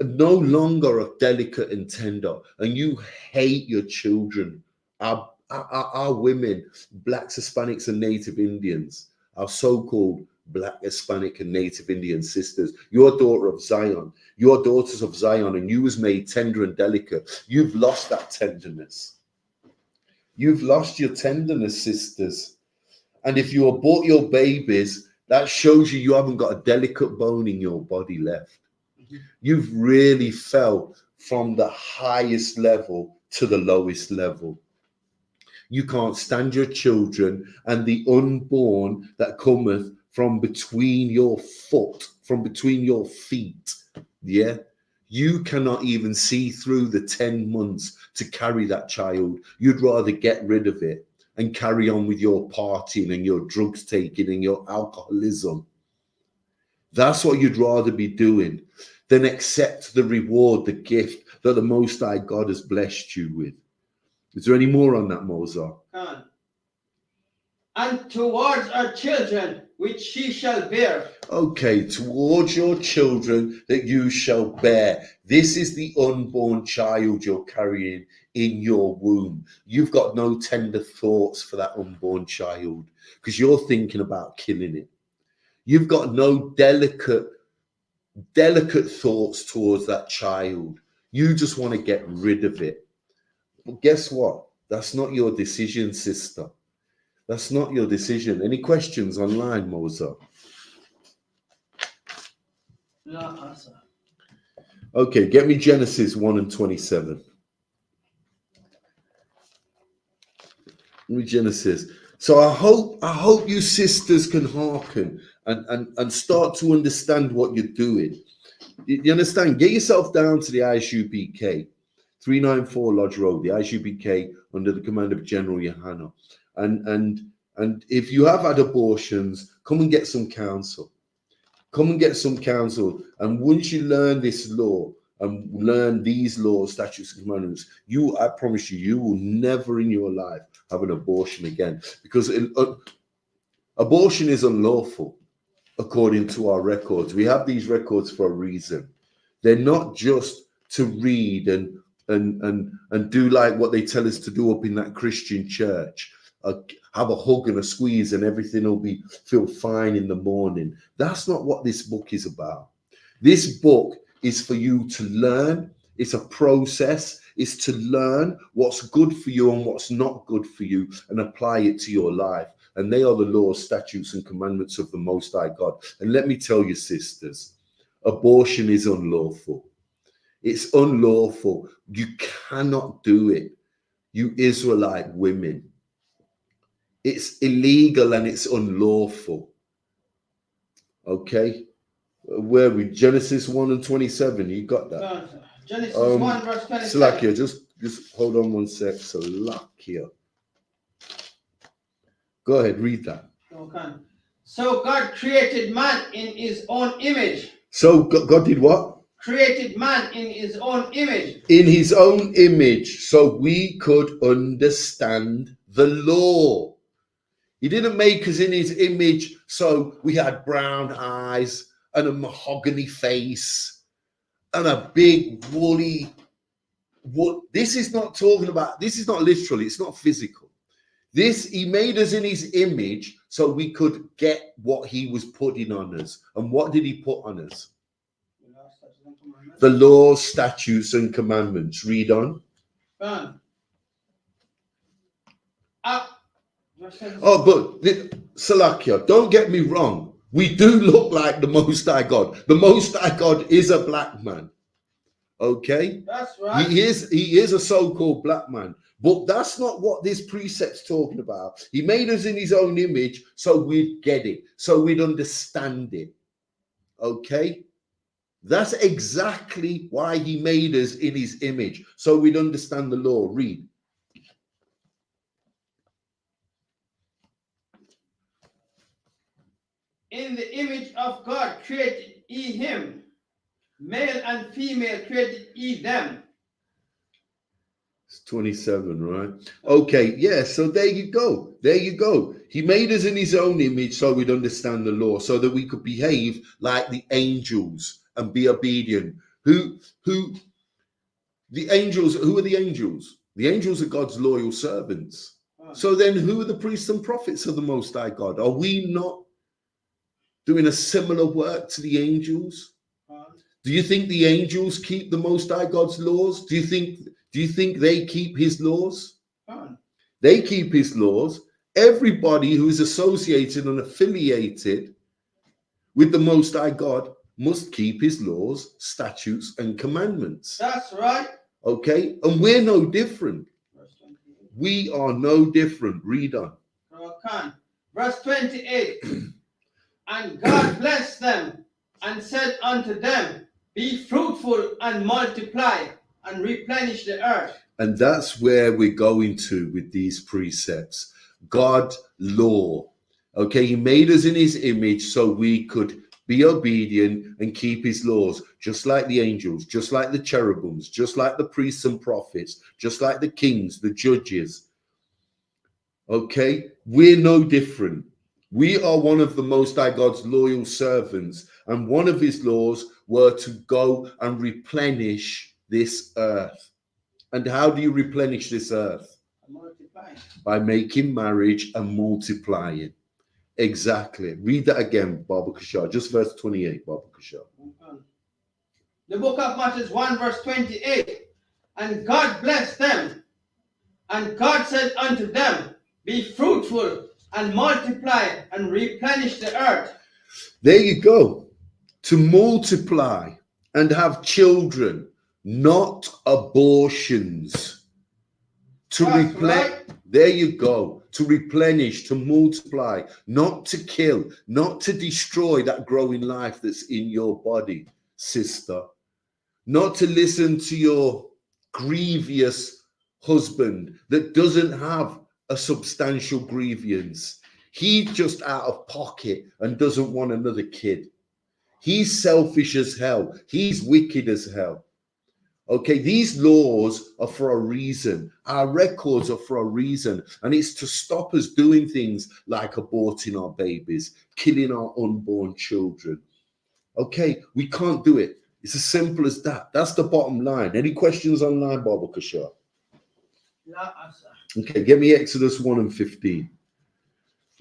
are no longer a delicate and tender, and you hate your children. Our women, blacks, Hispanics, and native Indians, our so-called black, Hispanic, and native Indian sisters. You're a daughter of Zion. You're daughters of Zion, and you was made tender and delicate. You've lost that tenderness. You've lost your tenderness, sisters. And if you abort your babies, that shows you haven't got a delicate bone in your body left. You've really fell from the highest level to the lowest level. You can't stand your children and the unborn that cometh from between your foot, from between your feet. Yeah. You cannot even see through the 10 months to carry that child. You'd rather get rid of it and carry on with your partying and your drugs taking and your alcoholism. That's what you'd rather be doing than accept the reward, the gift that the Most High God has blessed you with. Is there any more on that, Mozart? And towards our children, which she shall bear. Okay, towards your children that you shall bear. This is the unborn child you're carrying in your womb. You've got no tender thoughts for that unborn child because you're thinking about killing it. You've got no delicate thoughts towards that child. You just want to get rid of it. But guess what? That's not your decision, sister. That's not your decision. Any questions online, Mozart? No, sir. Okay, get me Genesis 1 and 27. Let me Genesis. So I hope you sisters can hearken and start to understand what you're doing. You understand? Get yourself down to the I.S.U.P.K, 394 Lodge Road, the I.S.U.P.K under the command of General YAHANNA. And if you have had abortions, come and get some counsel. Come and get some counsel. And once you learn this law and learn these laws, statutes, and commandments, I promise you, you will never in your life have an abortion again. Because abortion is unlawful according to our records. We have these records for a reason. They're not just to read and do like what they tell us to do up in that Christian church. Have a hug and a squeeze and everything will feel fine in the morning. That's not what this book is about. This book is for you to learn. It's a process. It's to learn what's good for you and what's not good for you and apply it to your life. And they are the laws, statutes, and commandments of the Most High God. And let me tell you, sisters, abortion is unlawful. It's unlawful. You cannot do it, you Israelite women. It's illegal and it's unlawful. Okay? Where we? Genesis 1 and 27. You got that? Genesis 1 verse 27. Salakia, just hold on one sec. Salakia. Go ahead, read that. Okay. So God created man in his own image. So God did what? Created man in his own image. In his own image, so we could understand the law. He didn't make us in his image so we had brown eyes and a mahogany face and a big woolly. This is not talking about, this is not literal, it's not physical. He made us in his image so we could get what he was putting on us. And what did he put on us? The laws, statutes, and commandments. Read on. But Salakia, don't get me wrong. We do look like the Most High God. The Most High God is a black man. Okay? That's right. He is a so-called black man. But that's not what this precept's talking about. He made us in his own image so we'd get it, so we'd understand it. Okay? That's exactly why he made us in his image, so we'd understand the law. Read. In the image of God created he him. Male and female created he them. It's 27, right? Okay, yeah, so there you go. There you go. He made us in his own image so we'd understand the law, so that we could behave like the angels and be obedient. Who the angels, who are the angels? The angels are God's loyal servants. So then who are the priests and prophets of the Most High God? Are we not doing a similar work to the angels? Do you think the angels keep the Most High God's laws? Do you think they keep his laws? They keep his laws. Everybody who is associated and affiliated with the Most High God must keep his laws, statutes, and commandments. That's right. Okay? And we're no different. Verse 28. We are no different. Read on. Verse 28. And God blessed them and said unto them, be fruitful and multiply and replenish the earth. And that's where we're going to with these precepts. God law. Okay, he made us in his image so we could be obedient and keep his laws, just like the angels, just like the cherubims, just like the priests and prophets, just like the kings, the judges. Okay, we're no different. We are one of the Most High God's loyal servants, and one of his laws were to go and replenish this earth. And how do you replenish this earth? Multiply. By making marriage and multiplying. Exactly. Read that again, Baba Kashar. Just verse 28, Baba Kashar. The book of Matthew 1 verse 28. And God blessed them. And God said unto them, be fruitful and multiply and replenish the earth. There you go. To multiply and have children, not abortions. To replenish. Right. There you go. To replenish, to multiply, not to kill, not to destroy that growing life that's in your body, sister. Not to listen to your grievous husband that doesn't have a substantial grievance. He's just out of pocket and doesn't want another kid. He's selfish as hell. He's wicked as hell. Okay, these laws are for a reason. Our records are for a reason. And it's to stop us doing things like aborting our babies, killing our unborn children. Okay, we can't do it. It's as simple as that. That's the bottom line. Any questions online, Baba Kashar? Okay, get me Exodus 1 and 15.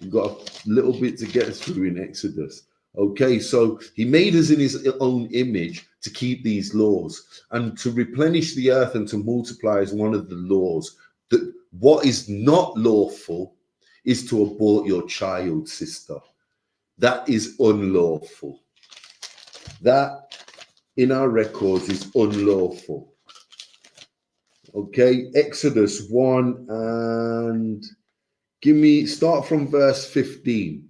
We've got a little bit to get through in Exodus. Okay, so he made us in his own image to keep these laws, and to replenish the earth and to multiply is one of the laws. That what is not lawful is to abort your child, sister. That is unlawful. That in our records is unlawful. Okay, Exodus 1 and start from verse 15.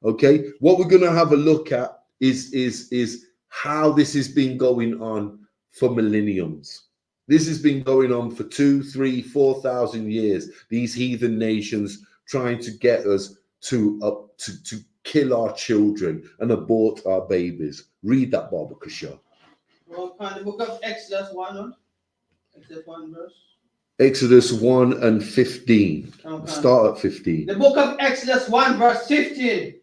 Okay, what we're going to have a look at is how this has been going on for millenniums. This has been going on for 2,000, 3,000, 4,000 years. These heathen nations trying to get us to kill our children and abort our babies. Read that, Baba Kashar. Well, the book of Exodus 1, Exodus 1 verse. Exodus 1 and 15. Okay. Start at 15. The book of Exodus 1 verse 15.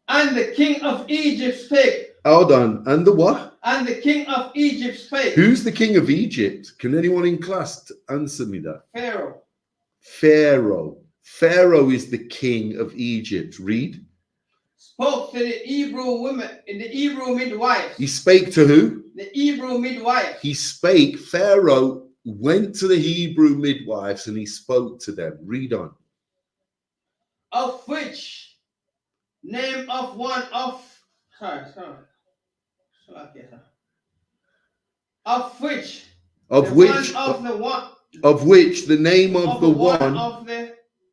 And the king of Egypt spake. Hold on. And the what? And the king of Egypt spake. Who's the king of Egypt? Can anyone in class answer me that? Pharaoh. Pharaoh. Pharaoh is the king of Egypt. Read. Spoke to the Hebrew women, the Hebrew midwives. He spake to who? The Hebrew midwives. He spake. Pharaoh went to the Hebrew midwives and he spoke to them. Read on. Of which name of one of of which the name of the one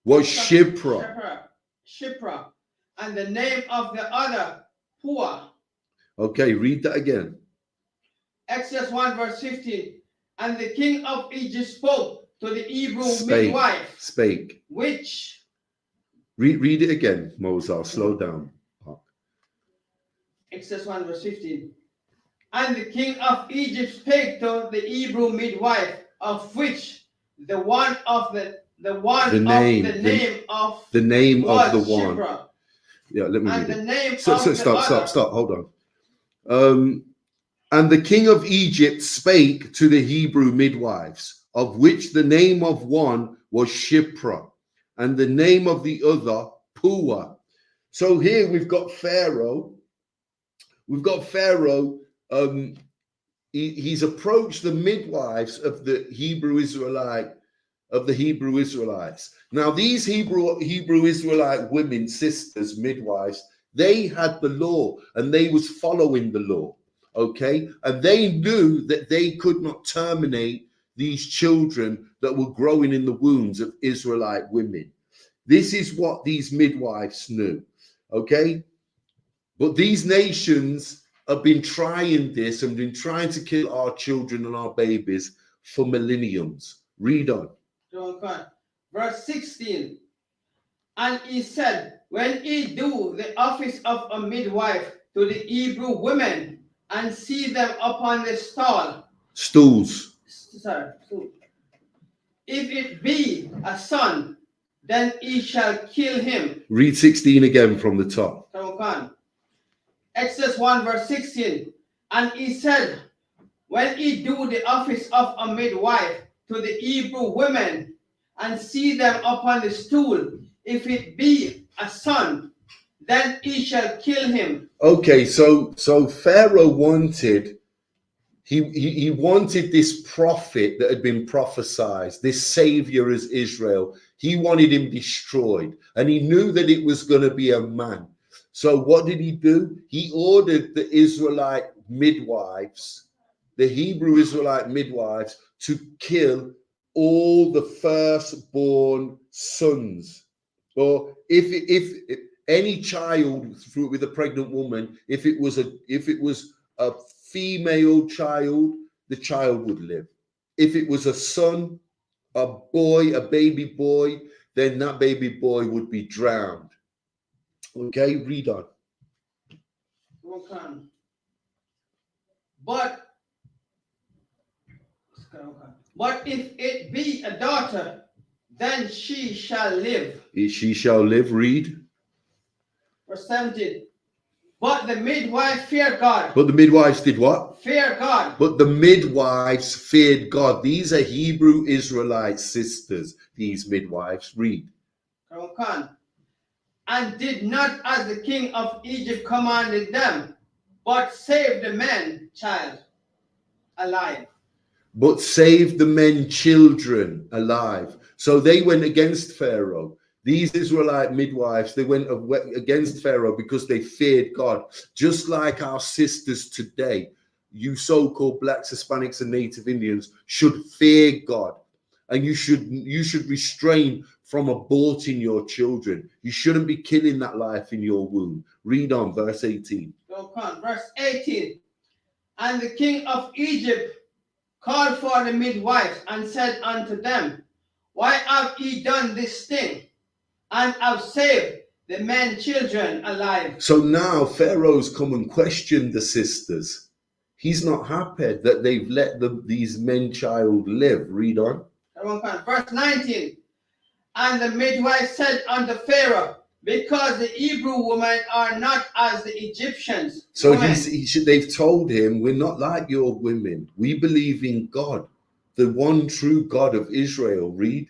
was Shipra. Shipra, and the name of the other Pua. Okay, read that again. Exodus 1 verse 15. And the king of Egypt spoke to the Hebrew midwife. Spake. Which. Read it again, Moses. Slow down. Exodus 1 verse 15. And the king of Egypt spake to the Hebrew midwife, of which the name of the one. Shipra. Yeah, let me read it. The name stop. Hold on. And the king of Egypt spake to the Hebrew midwives, of which the name of one was Shipra, and the name of the other Pua. So here we've got Pharaoh. He's approached the midwives of the Hebrew Israelites. Now these Hebrew Israelite women, sisters, midwives, They had the law and they was following the law. Okay, and they knew that they could not terminate these children that were growing in the wombs of Israelite women. This is what these midwives knew. Okay, but these nations have been trying this and been trying to kill our children and our babies for millenniums. Read on. Verse 16. And he said, when he do the office of a midwife to the Hebrew women, and see them upon the stools. If it be a son, then he shall kill him. Read 16 again from the top. Exodus 1 verse 16. And he said, when he do the office of a midwife to the Hebrew women, and see them upon the stool, if it be a son, then he shall kill him. Okay, so Pharaoh wanted, he wanted this prophet that had been prophesied, this savior as Israel. He wanted him destroyed, and he knew that it was going to be a man. So what did he do? He ordered the Israelite midwives, the Hebrew Israelite midwives, to kill all the firstborn sons. Or if any child with a pregnant woman, if it was a female child, the child would live. If it was a son, a boy, a baby boy, then that baby boy would be drowned. Okay, read on. But if it be a daughter, then she shall live. She shall live. Read. Verse 17. But the midwife feared God. But the midwives did what? Fear God. But the midwives feared God. These are Hebrew Israelite sisters, these midwives. Read. And did not as the king of Egypt commanded them, but saved the man child alive. But saved the men children alive. So they went against Pharaoh. These Israelite midwives, they went against Pharaoh because they feared God. Just like our sisters today, you so-called blacks, Hispanics, and Native Indians should fear God. And you should restrain from aborting your children. You shouldn't be killing that life in your womb. Read on, verse 18. Verse 18. And the king of Egypt called for the midwives and said unto them, why have ye done this thing, and have saved the men children alive? So now Pharaoh's come and questioned the sisters. He's not happy that they've let these men child live. Read on. Verse 19. And the midwife said unto Pharaoh, because the Hebrew women are not as the Egyptians. So they've told him, we're not like your women. We believe in God, the one true God of Israel. Read.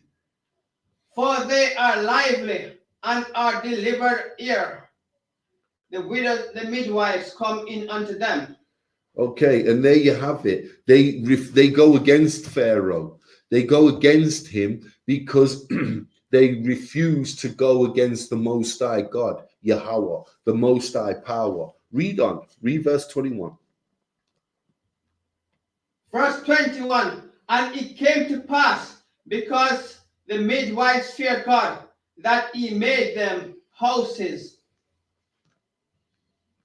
For they are lively and are delivered here. The widows, the midwives come in unto them. Okay, and there you have it. They go against Pharaoh. They go against him because they refuse to go against the Most High God, Yahweh, the Most High power. Read on. Read verse 21. Verse 21. And it came to pass, because the midwives feared God, that he made them houses.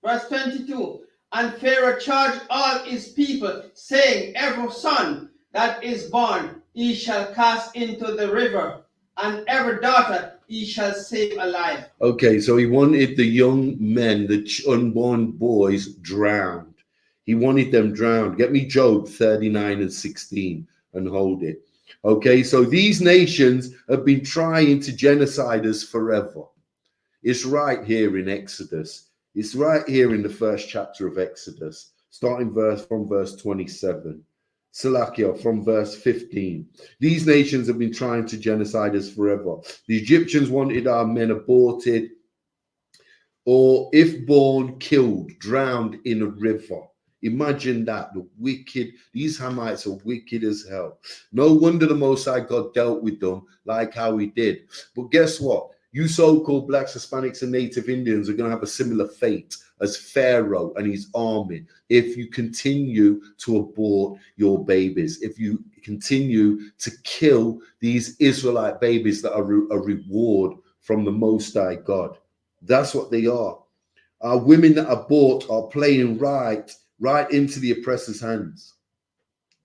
Verse 22. And Pharaoh charged all his people, saying, every son that is born he shall cast into the river, and every daughter he shall save alive. Okay, so he wanted the young men, the unborn boys, drowned. He wanted them drowned. Get me Job 39 and 16 and hold it. Okay, so these nations have been trying to genocide us forever. It's right here in Exodus. It's right here in the first chapter of Exodus, starting from verse 27. Salakia from verse 15. These nations have been trying to genocide us forever. The Egyptians wanted our men aborted, or if born, killed, drowned in a river. Imagine that. These Hamites are wicked as hell. No wonder the Most High God dealt with them like how he did. But guess what? you so-called blacks, Hispanics, and Native Indians are going to have a similar fate as Pharaoh and his army if you continue to abort your babies, if you continue to kill these Israelite babies that are a reward from the Most High God. That's what they are. Our women that abort are playing right into the oppressor's hands.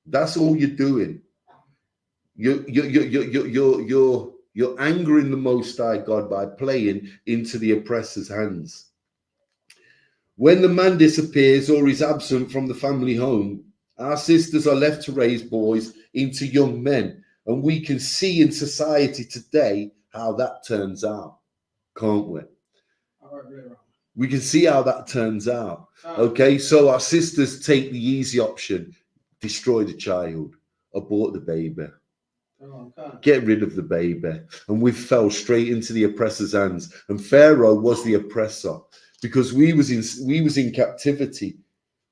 That's all you're doing. You're angering the Most High God by playing into the oppressor's hands. When the man disappears or is absent from the family home, our sisters are left to raise boys into young men. And we can see in society today how that turns out, can't we? We can see how that turns out. Okay, so our sisters take the easy option, destroy the child, abort the baby, get rid of the baby. And we fell straight into the oppressor's hands. And Pharaoh was the oppressor because we was in captivity.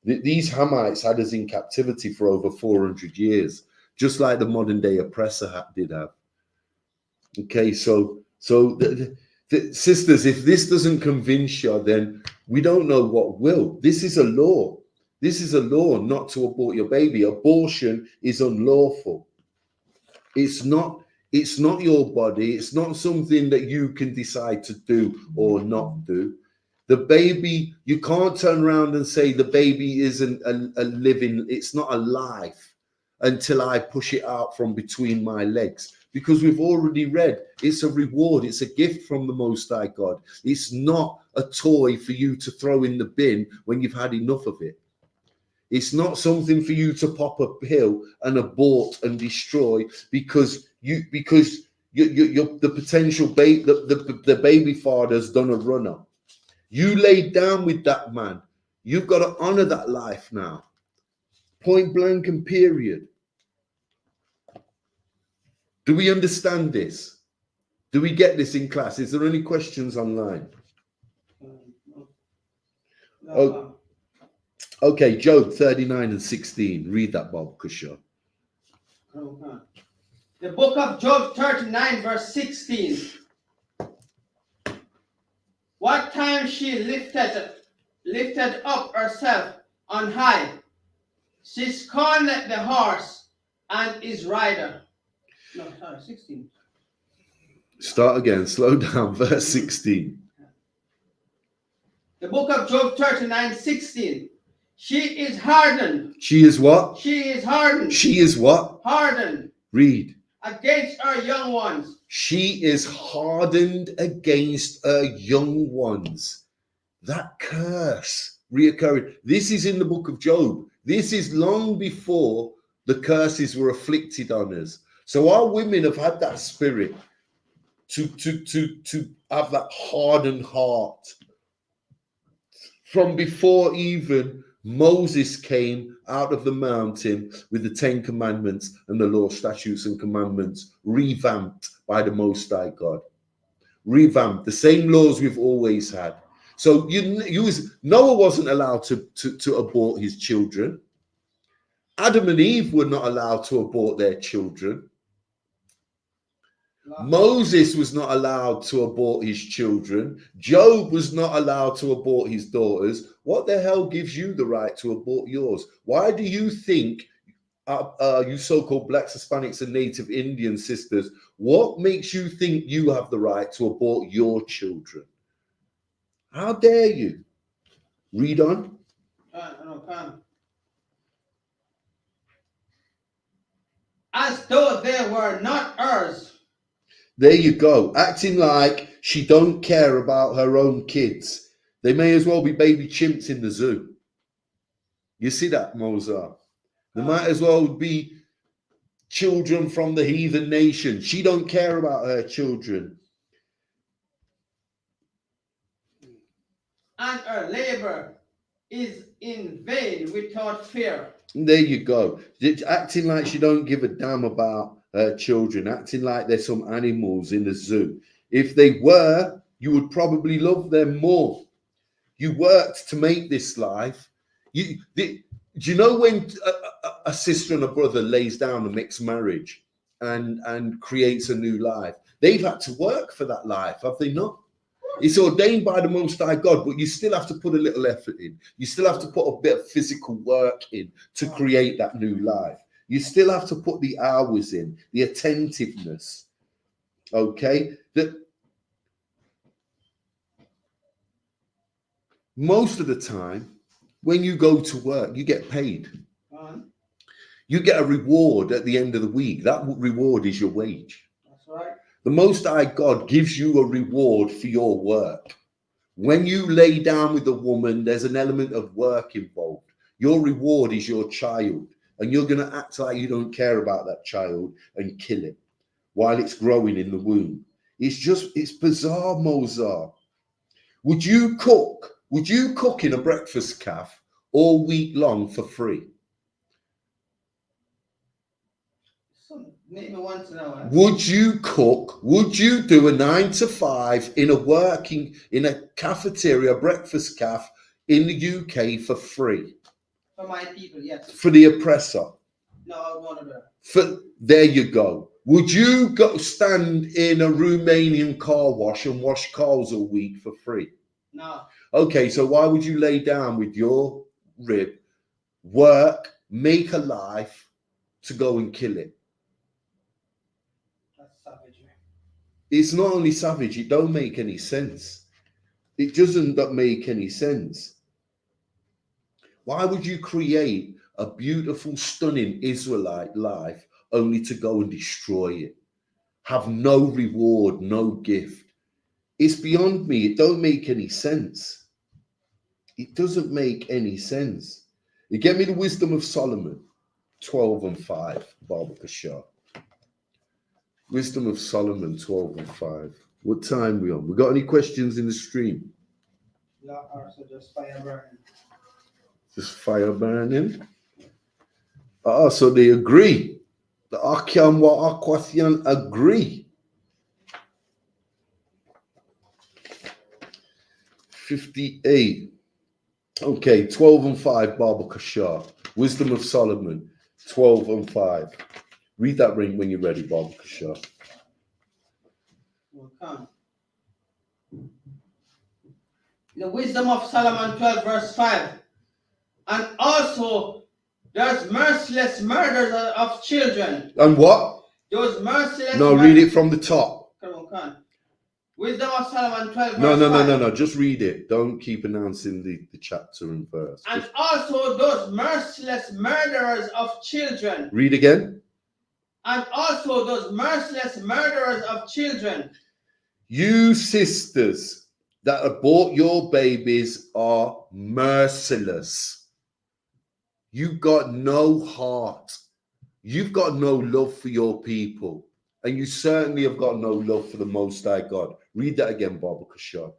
These Hamites had us in captivity for over 400 years, just like the modern day oppressor did have. Okay, so sisters, if this doesn't convince you, then we don't know what will. This is a law. This is a law not to abort your baby. Abortion is unlawful. It's not your body. It's not something that you can decide to do or not do. The baby, you can't turn around and say the baby isn't a living, it's not alive until I push it out from between my legs. Because we've already read, it's a reward, it's a gift from the Most High God. It's not a toy for you to throw in the bin when you've had enough of it. It's not something for you to pop a pill and abort and destroy because the potential the baby father's done a runner. You laid down with that man. You've got to honor that life now. Point blank and period. Do we understand this? Do we get this in class? Is there any questions online? Oh, okay, Job 39 and 16. Read that, Bob Kusha. The book of Job 39 verse 16. What time she lifted up herself on high, she scorned the horse and his rider. No, sorry, 16. Start again, slow down, verse 16. The book of Job 39, 16. She is hardened. She is what? She is hardened. She is what? Hardened. Read. Against her young ones. She is hardened against her young ones. That curse reoccurring. This is in the book of Job. This is long before the curses were afflicted on us. So our women have had that spirit to have that hardened heart from before even Moses came out of the mountain with the 10 commandments and the law, statutes, and commandments revamped by the Most High God. Revamped, the same laws we've always had. So Noah wasn't allowed to abort his children. Adam and Eve were not allowed to abort their children. Moses was not allowed to abort his children. Job was not allowed to abort his daughters. What the hell gives you the right to abort yours? Why do you think, you so-called blacks, Hispanics, and Native Indian sisters, what makes you think you have the right to abort your children? How dare you? Read on. As though they were not hers. There you go, acting like she don't care about her own kids. They may as well be baby chimps in the zoo. You see that, Mozart? They might as well be children from the heathen nation. She don't care about her children. And her labor is in vain without fear. There you go. Acting like she don't give a damn about her children, acting like they're some animals in the zoo. If they were, you would probably love them more. You worked to make this life. Do you know when a sister and a brother lays down a mixed marriage and creates a new life? They've had to work for that life, have they not? It's ordained by the Most High God, but you still have to put a little effort in. You still have to put a bit of physical work in to create that new life. You still have to put the hours in, the attentiveness. Okay? That most of the time, when you go to work, you get paid. You get a reward at the end of the week. That reward is your wage. That's right. The Most High God gives you a reward for your work. When you lay down with a woman, there's an element of work involved. Your reward is your child, and you're going to act like you don't care about that child and kill it while it's growing in the womb. It's bizarre, Mozart. Would you cook in a breakfast cafe all week long for free? Maybe once in a while. Would you cook? Would you do a 9 to 5 in a cafeteria, breakfast cafe in the UK for free? For my people, yes. For the oppressor? No, I want to do. There you go. Would you go stand in a Romanian car wash and wash cars all week for free? No. Okay, so why would you lay down with your rib, work, make a life to go and kill it? It's not only savage, it don't make any sense. It doesn't make any sense. Why would you create a beautiful, stunning Israelite life only to go and destroy it? Have no reward, no gift. It's beyond me. It don't make any sense. It doesn't make any sense. You get me the Wisdom of Solomon, 12 and 5, Baba Kashar. Wisdom of Solomon, 12 and 5. What time we on? We got any questions in the stream? Yeah, so just fire burning. Just fire burning? So they agree. The Akyam wa Akwasian agree. 58. Okay, 12 and 5, Baba Kashar. Wisdom of Solomon, 12 and 5. Read that ring when you're ready, Baba Kashar. Will come. The Wisdom of Solomon 12 verse 5. And also there's merciless murders of children. And what? Those merciless No, read it from the top. Come on. Wisdom of Solomon 12 No, verse 5. no. Just read it. Don't keep announcing the chapter and verse. And also those merciless murderers of children. Read again. And also those merciless murderers of children. You sisters that abort your babies are merciless. You've got no heart. You've got no love for your people. And you certainly have got no love for the Most High God. Read that again, Baba Kashar.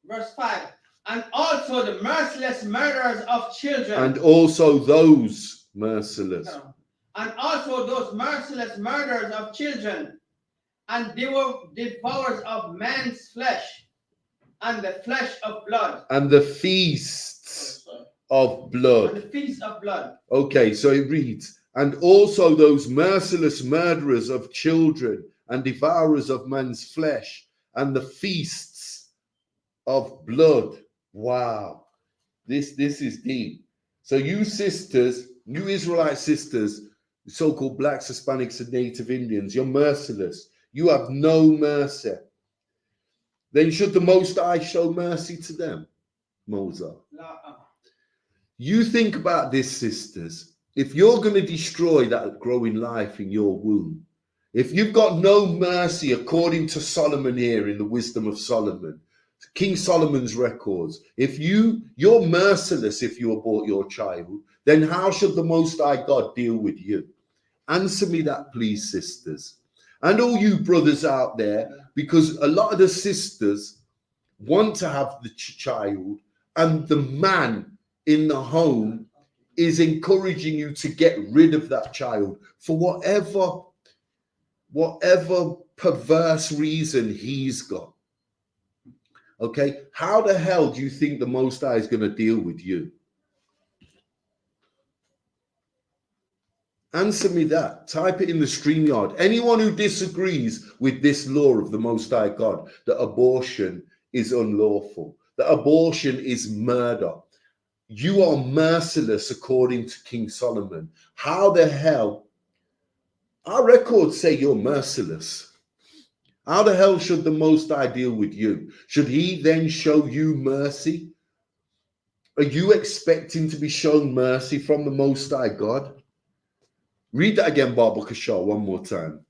Verse 5. And also the merciless murderers of children. And also those merciless. And also those merciless murderers of children. And devourers of man's flesh. And the flesh of blood. And the feasts of blood. And the feast of blood. Okay, so it reads, and also those merciless murderers of children and devourers of man's flesh and the feasts of blood. Wow, this is deep. So you sisters, you Israelite sisters, so-called blacks, Hispanics, and Native Indians, you're merciless. You have no mercy. Then should the Most High show mercy to them, Moses? You think about this, sisters. If you're going to destroy that growing life in your womb, if you've got no mercy, according to Solomon here in the Wisdom of Solomon, King Solomon's records, if you're merciless if you abort your child, then how should the Most High God deal with you? Answer me that, please, sisters. And all you brothers out there, because a lot of the sisters want to have the child, and the man in the home is encouraging you to get rid of that child for whatever perverse reason he's got. Okay, how the hell do you think the Most High is going to deal with you? Answer me that. Type it in the StreamYard. Anyone who disagrees with this law of the Most High God, that abortion is unlawful, that abortion is murder. You are merciless according to King Solomon. How the hell? Our records say you're merciless. How the hell should the Most High deal with you? Should he then show you mercy? Are you expecting to be shown mercy from the Most High God? Read that again, Baba Kashar, one more time.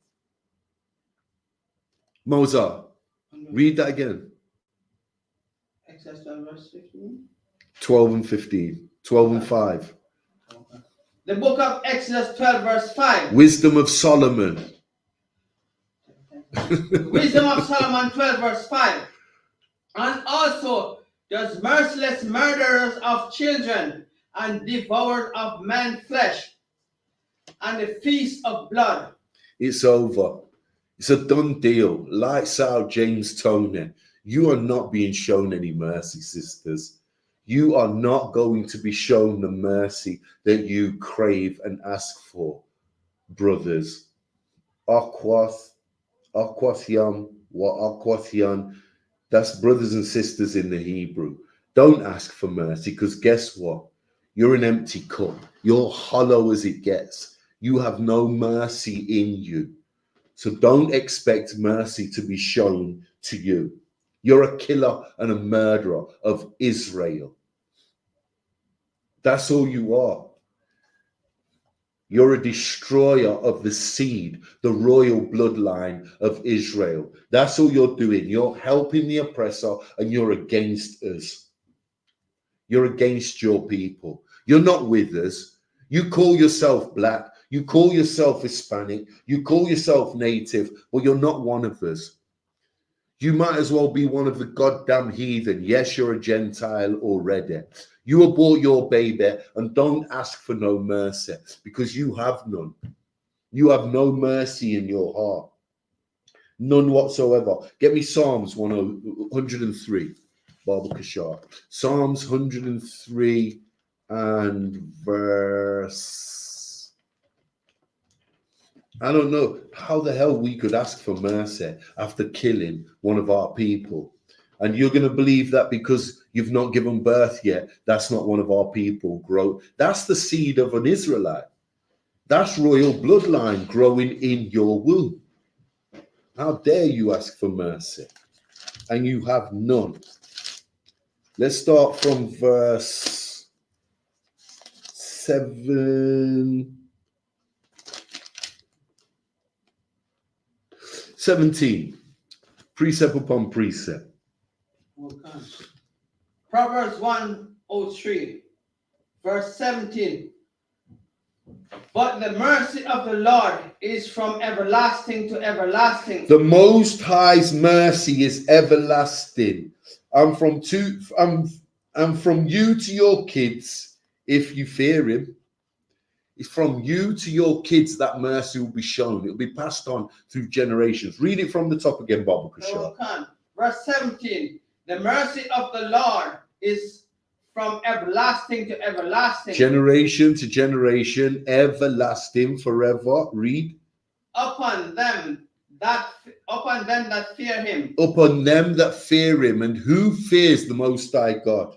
Mozart, read that again. Exodus 12, verse 15. 12 and 15. 12 and 5. The book of Exodus 12, verse 5. Wisdom of Solomon. Wisdom of Solomon 12, verse 5. And also those merciless murderers of children and devourers of man's flesh and the feast of blood. It's over. It's a done deal. Lights out, James Tony. You are not being shown any mercy, sisters. You are not going to be shown the mercy that you crave and ask for, brothers. Akwathian, that's brothers and sisters in the Hebrew. Don't ask for mercy, because guess what? You're an empty cup. You're hollow as it gets. You have no mercy in you. So don't expect mercy to be shown to you. You're a killer and a murderer of Israel. That's all you are. You're a destroyer of the seed, the royal bloodline of Israel. That's all you're doing. You're helping the oppressor and you're against us. You're against your people. You're not with us. You call yourself black. You call yourself Hispanic. You call yourself native, but you're not one of us. You might as well be one of the goddamn heathen. Yes, you're a Gentile already. You abort your baby and don't ask for no mercy, because you have none. You have no mercy in your heart. None whatsoever. Get me Psalms 103, Baba Kashar. Psalms 103 and verse... I don't know how the hell we could ask for mercy after killing one of our people. And you're going to believe that because you've not given birth yet, that's not one of our people. That's the seed of an Israelite. That's royal bloodline growing in your womb. How dare you ask for mercy? And you have none. Let's start from verse 17. Precept upon precept. Okay. Proverbs 1:03, verse 17. But the mercy of the Lord is from everlasting to everlasting. The Most High's mercy is everlasting. And from you to your kids, if you fear him. It's from you to your kids that mercy will be shown. It will be passed on through generations. Read it from the top again, Baba Kashar. Verse 17. The mercy of the Lord is from everlasting to everlasting. Generation to generation, everlasting, forever. Read. Upon them that fear him. Upon them that fear him. And who fears the Most High God?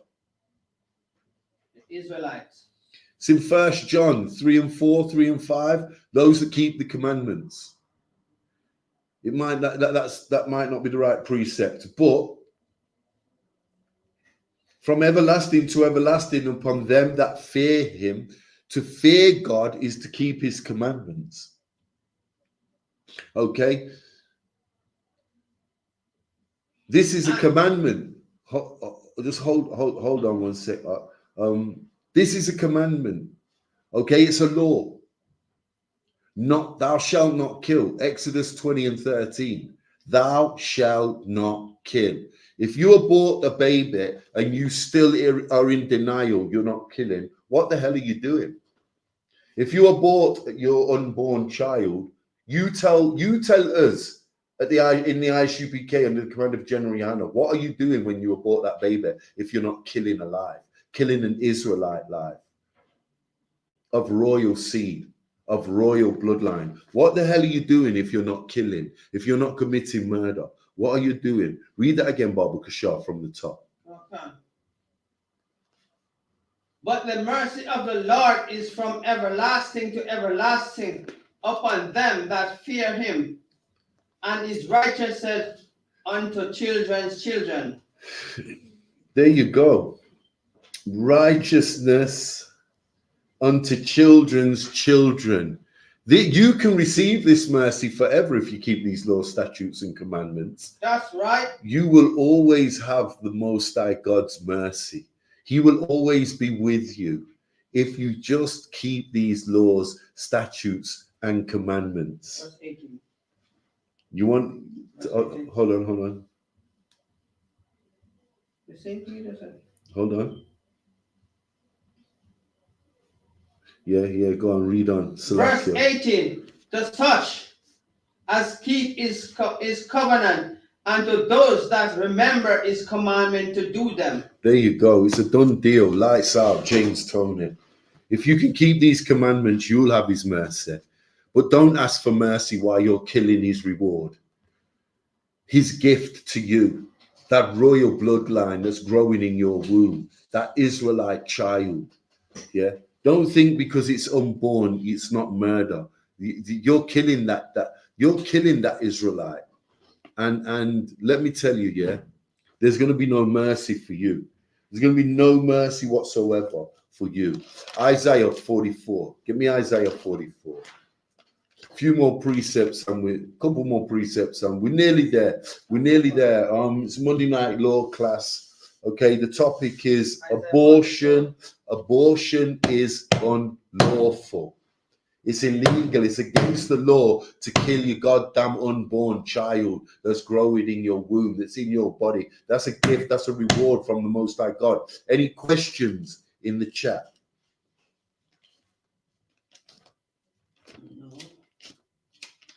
The Israelites. It's in 1 John 3 and 4, 3 and 5. Those that keep the commandments. It might that might not be the right precept, but from everlasting to everlasting upon them that fear him. To fear God is to keep his commandments. Okay? This is a commandment. Just hold on one sec. This is a commandment. Okay? It's a law. Not thou shalt not kill. Exodus 20 and 13. Thou shalt not kill. If you abort a baby and you still are in denial, you're not killing, what the hell are you doing? If you abort your unborn child, you tell us in the I.S.U.P.K under the command of General YAHANNA, what are you doing when you abort that baby if you're not killing alive, killing an Israelite life of royal seed? of royal bloodline. What the hell are you doing if you're not killing? If you're not committing murder? What are you doing? Read that again, Baba Kashar, from the top. Okay. But the mercy of the Lord is from everlasting to everlasting upon them that fear him, and his righteousness unto children's children. There you go. Righteousness unto children's children. You can receive this mercy forever if you keep these laws, statutes, and commandments. That's right. You will always have the Most High God's mercy. He will always be with you if you just keep these laws, statutes, and commandments. Verse 18. You want to, hold on. The same thing, doesn't it? Hold on. Yeah, go on, read on. Verse 18. To such as keep his covenant, and to those that remember his commandment to do them. There you go. It's a done deal. Lights out, James Tony. If you can keep these commandments, you'll have his mercy. But don't ask for mercy while you're killing his reward. His gift to you, that royal bloodline that's growing in your womb, that Israelite child. Yeah. Don't think because it's unborn, it's not murder. You're killing you're killing that Israelite. And let me tell you, yeah, there's going to be no mercy for you. There's going to be no mercy whatsoever for you. Isaiah 44. Give me Isaiah 44. A few more precepts and a couple more precepts and we're nearly there. It's Monday Night Law class. Okay, the topic is abortion. Abortion is unlawful. It's illegal. It's against the law to kill your goddamn unborn child that's growing in your womb, that's in your body. That's a gift. That's a reward from the Most High God. Any questions in the chat? No.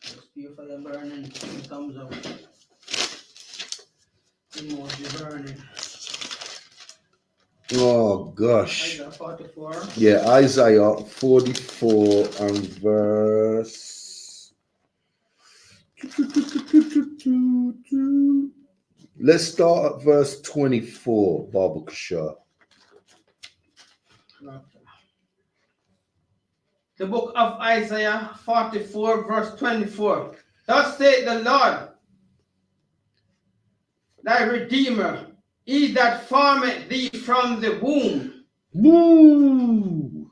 Just feel for the burning. It comes out. Emoji burning. Oh gosh. Isaiah 44. Yeah, Isaiah 44 and verse. Let's start at verse 24, Baba Kashar. The book of Isaiah 44, verse 24. Thus saith the Lord, thy Redeemer, he that formed thee from the womb. Woo!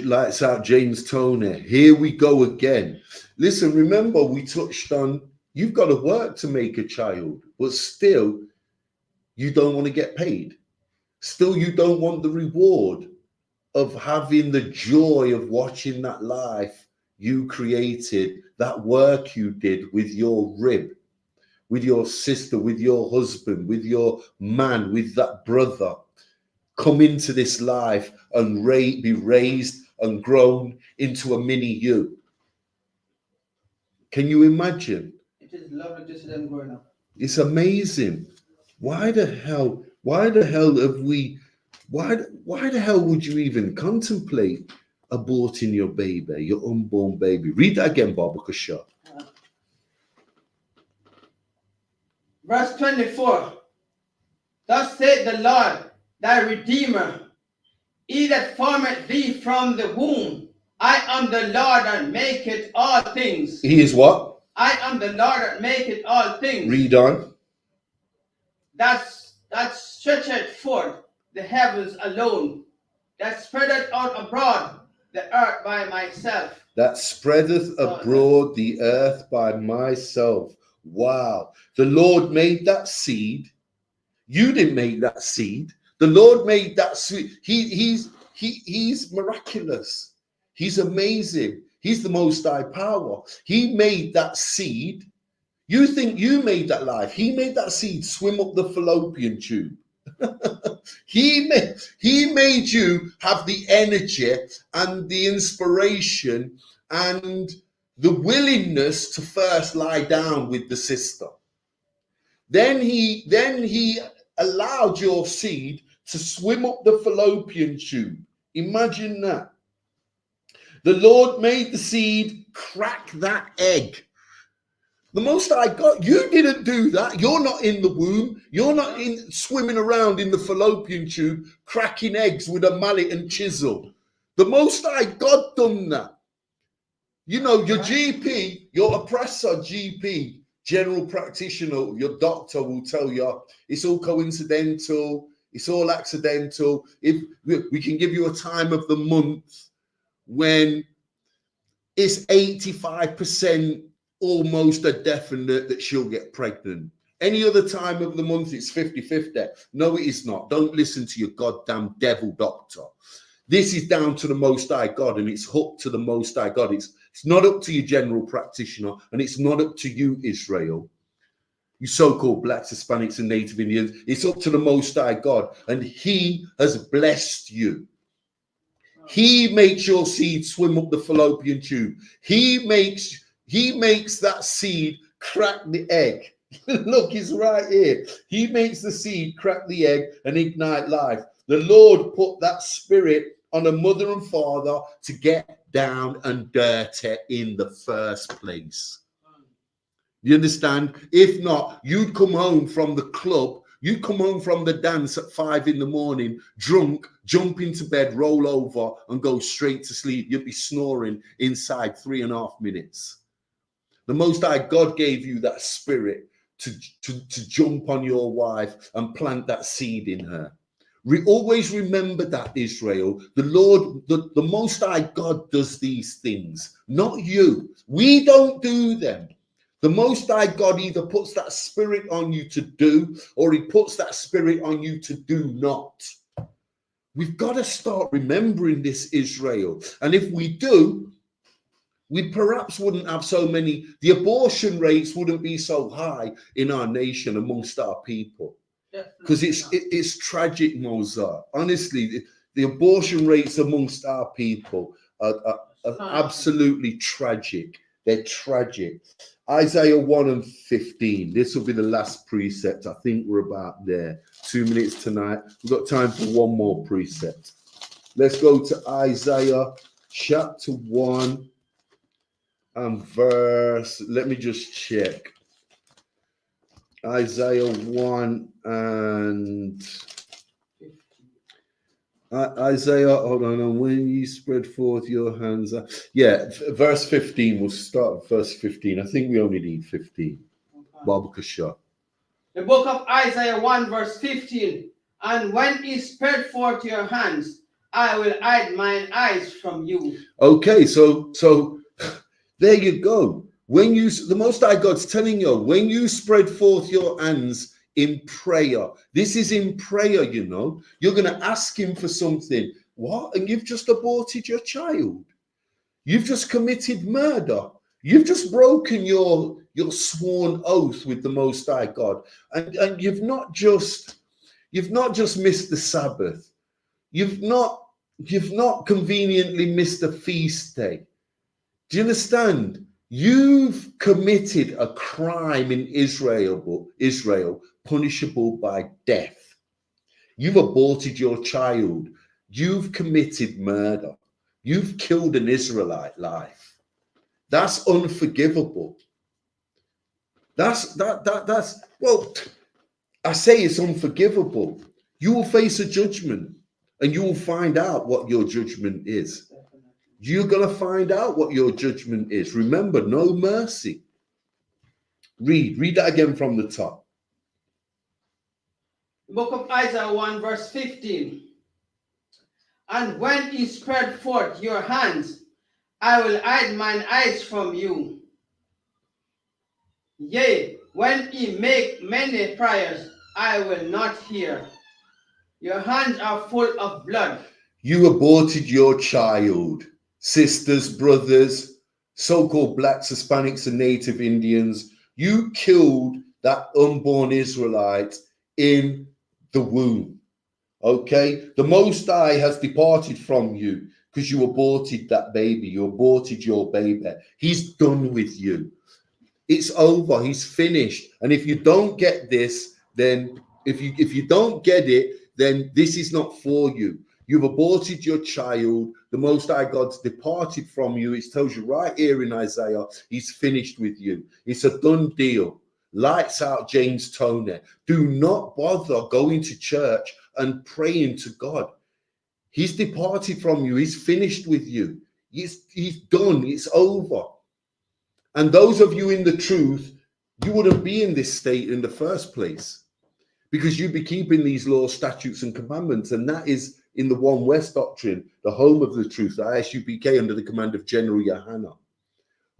Lights out, James Tony. Here we go again. Listen, remember we touched on you've got to work to make a child, but still you don't want to get paid. Still you don't want the reward of having the joy of watching that life you created, that work you did with your rib, with your sister, with your husband, with your man, with that brother, come into this life and be raised and grown into a mini you. Can you imagine? It is lovely to see them growing up. It's amazing. Why the hell would you even contemplate aborting your baby, your unborn baby? Read that again, Baba Kashar. Verse 24. Thus saith the Lord, thy Redeemer, he that formed thee from the womb. I am the Lord that maketh all things. He is what? I am the Lord that maketh all things. Read on. That stretcheth forth the heavens alone, that spreadeth out abroad the earth by myself. That spreadeth abroad the earth by myself. Wow. The Lord made that seed. You didn't make that seed. The Lord made that seed. He's miraculous. He's amazing. He's the Most High power. He made that seed. You think you made that life. He made that seed swim up the fallopian tube. He made you have the energy and the inspiration and the willingness to first lie down with the sister. Then he allowed your seed to swim up the fallopian tube. Imagine that. The Lord made the seed crack that egg. The Most High God, you didn't do that. You're not in the womb. You're not in swimming around in the fallopian tube, cracking eggs with a mallet and chisel. The Most High God done that. You know, your GP, your oppressor GP, general practitioner, your doctor will tell you it's all coincidental, it's all accidental. If we can give you a time of the month when it's 85% almost a definite that she'll get pregnant. Any other time of the month, it's 50-50. No, it is not. Don't listen to your goddamn devil doctor. This is down to the Most High God, and it's hooked to the Most High God. It's not up to your general practitioner, and it's not up to you, Israel, you so-called blacks, Hispanics, and Native Indians. It's up to the Most High God, and He has blessed you. He makes your seed swim up the fallopian tube. He makes that seed crack the egg. Look, it's right here. He makes the seed crack the egg and ignite life. The Lord put that spirit on a mother and father to get down and dirty in the first place. You understand? If not, you'd come home from the club, you'd come home from the dance at 5 a.m, drunk, jump into bed, roll over, and go straight to sleep. You'd be snoring inside 3.5 minutes. The Most High God gave you that spirit to jump on your wife and plant that seed in her. Always remember that, Israel. The Lord, the Most High God does these things, not you. We don't do them. The Most High God either puts that spirit on you to do, or He puts that spirit on you to do not. We've got to start remembering this, Israel. And if we do, we perhaps wouldn't have so many, the abortion rates wouldn't be so high in our nation amongst our people. Because it's tragic, Mozart. Honestly, the abortion rates amongst our people are absolutely tragic. They're tragic. Isaiah 1:15. This will be the last precept. I think we're about there. 2 minutes tonight. We've got time for one more precept. Let's go to Isaiah chapter 1 and verse. Let me just check. Isaiah 1 and Isaiah, hold on, and when you spread forth your hands, verse 15, we'll start at verse 15. I think we only need 15. Babakasha. The book of Isaiah 1 verse 15, and when he spread forth your hands, I will hide mine eyes from you. Okay, so there you go. When you, the Most High God's telling you, when you spread forth your hands in prayer, this is in prayer, you know, you're going to ask Him for something. What? And you've just aborted your child. You've just committed murder. You've just broken your sworn oath with the Most High God. And you've not just missed the Sabbath. You've not conveniently missed a feast day. Do you understand? You've committed a crime in Israel, punishable by death. You've aborted your child. You've committed murder. You've killed an Israelite life. That's unforgivable. That's well, I say it's unforgivable. You will face a judgment, and you will find out what your judgment is. You're going to find out what your judgment is. Remember, no mercy. Read that again from the top. Book of Isaiah 1 verse 15. And when he spread forth your hands, I will hide mine eyes from you. Yea, when he make many prayers, I will not hear. Your hands are full of blood. You aborted your child. Sisters, brothers, so-called blacks, Hispanics, and Native Indians, you killed that unborn Israelite in the womb. Okay? The Most High has departed from you because you aborted that baby. You aborted your baby. He's done with you. It's over. He's finished. And if you don't get this, then if you don't get it, then this is not for you. You've aborted your child. The Most High God's departed from you. It tells you right here in Isaiah, he's finished with you. It's a done deal. Lights out, James Toney. Do not bother going to church and praying to God. He's departed from you. He's finished with you. He's done. It's over. And those of you in the truth, you wouldn't be in this state in the first place, because you'd be keeping these laws, statutes, and commandments. And that is in the One West doctrine, the home of the truth, the I.S.U.P.K, under the command of General YAHANNA.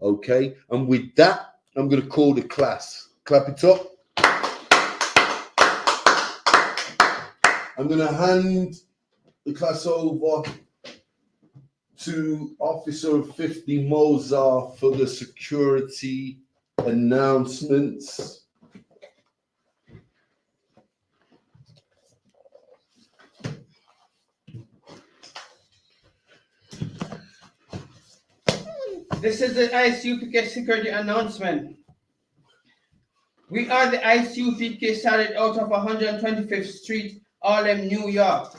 Okay? And with that, I'm going to call the class. Clap it up. I'm going to hand the class over to Officer 50 Mozart for the security announcements. This is the I.S.U.P.K security announcement. We are the I.S.U.P.K started out of 125th Street, Harlem, New York.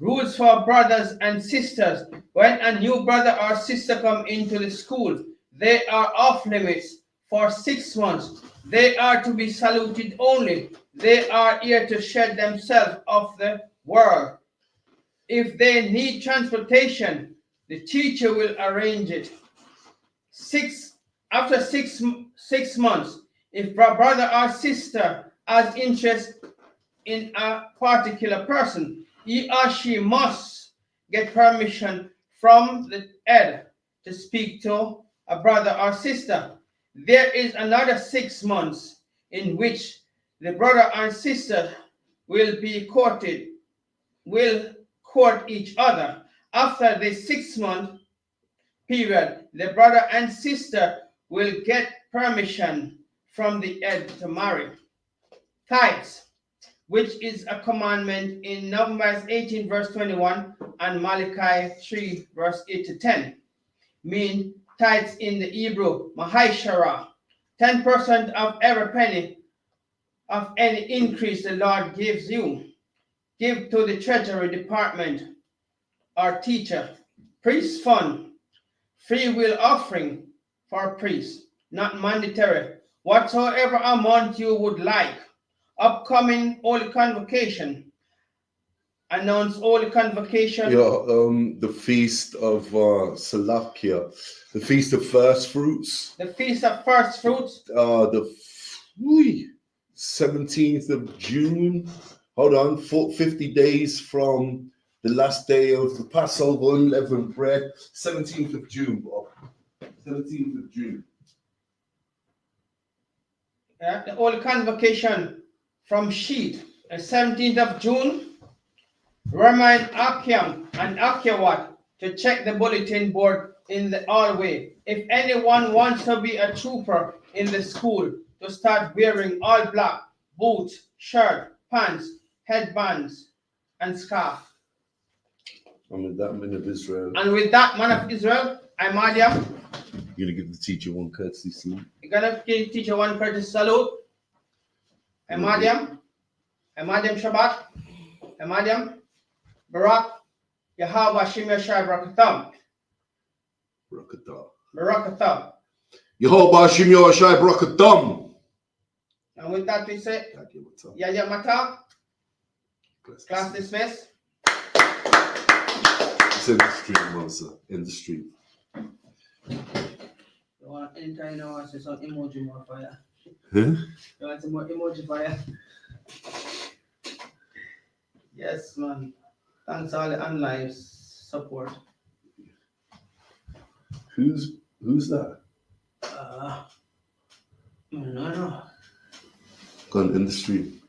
Rules for brothers and sisters. When a new brother or sister come into the school, they are off limits for 6 months. They are to be saluted only. They are here to shed themselves of the world. If they need transportation, the teacher will arrange it. After six months, if brother or sister has interest in a particular person, he or she must get permission from the head to speak to a brother or sister. There is another 6 months in which the brother and sister will court each other. After the 6 month period, the brother and sister will get permission from the head to marry. Tithes, which is a commandment in Numbers 18 verse 21 and Malachi 3 verse 8 to 10, mean tithes in the Hebrew, Mahishara, 10% of every penny of any increase the Lord gives you. Give to the Treasury Department or teacher. Priest fund, free will offering for priests, not mandatory. Whatsoever amount you would like. Upcoming Holy Convocation. Announce Holy Convocation. The feast of Salakia, the feast of first fruits. The feast of first fruits. The 17th of June. Hold on, 50 days from the last day of the Passover, unleavened bread. 17th of June, Bob. 17th of June. The Holy Convocation from Sheet, 17th of June. Remind Akim and Akiwat to check the bulletin board in the hallway. If anyone wants to be a trooper in the school, to start wearing all black, boots, shirt, pants, headbands, and scarf. And with that, man of Israel. And with that, man of Israel, I'm Adiam. You're going to give the teacher one courtesy salute. You're going to give the teacher one courtesy salute. I'm Adiam. I'm Adiam Shabbat. I'm Adiam. Barak. Yahweh Hashem Yashai Barakatam. Barakatam. Barakatam. Yahweh Hashem Yashai Barakatam. And with that, we say, Yaya Mata. Class dismissed. It's in the stream, Moses. In the stream. Anytime you want to say some emoji more fire. Huh? You want some more emoji fire? Yes, man. Thanks all the online support. Who's that? No. Gone in the stream.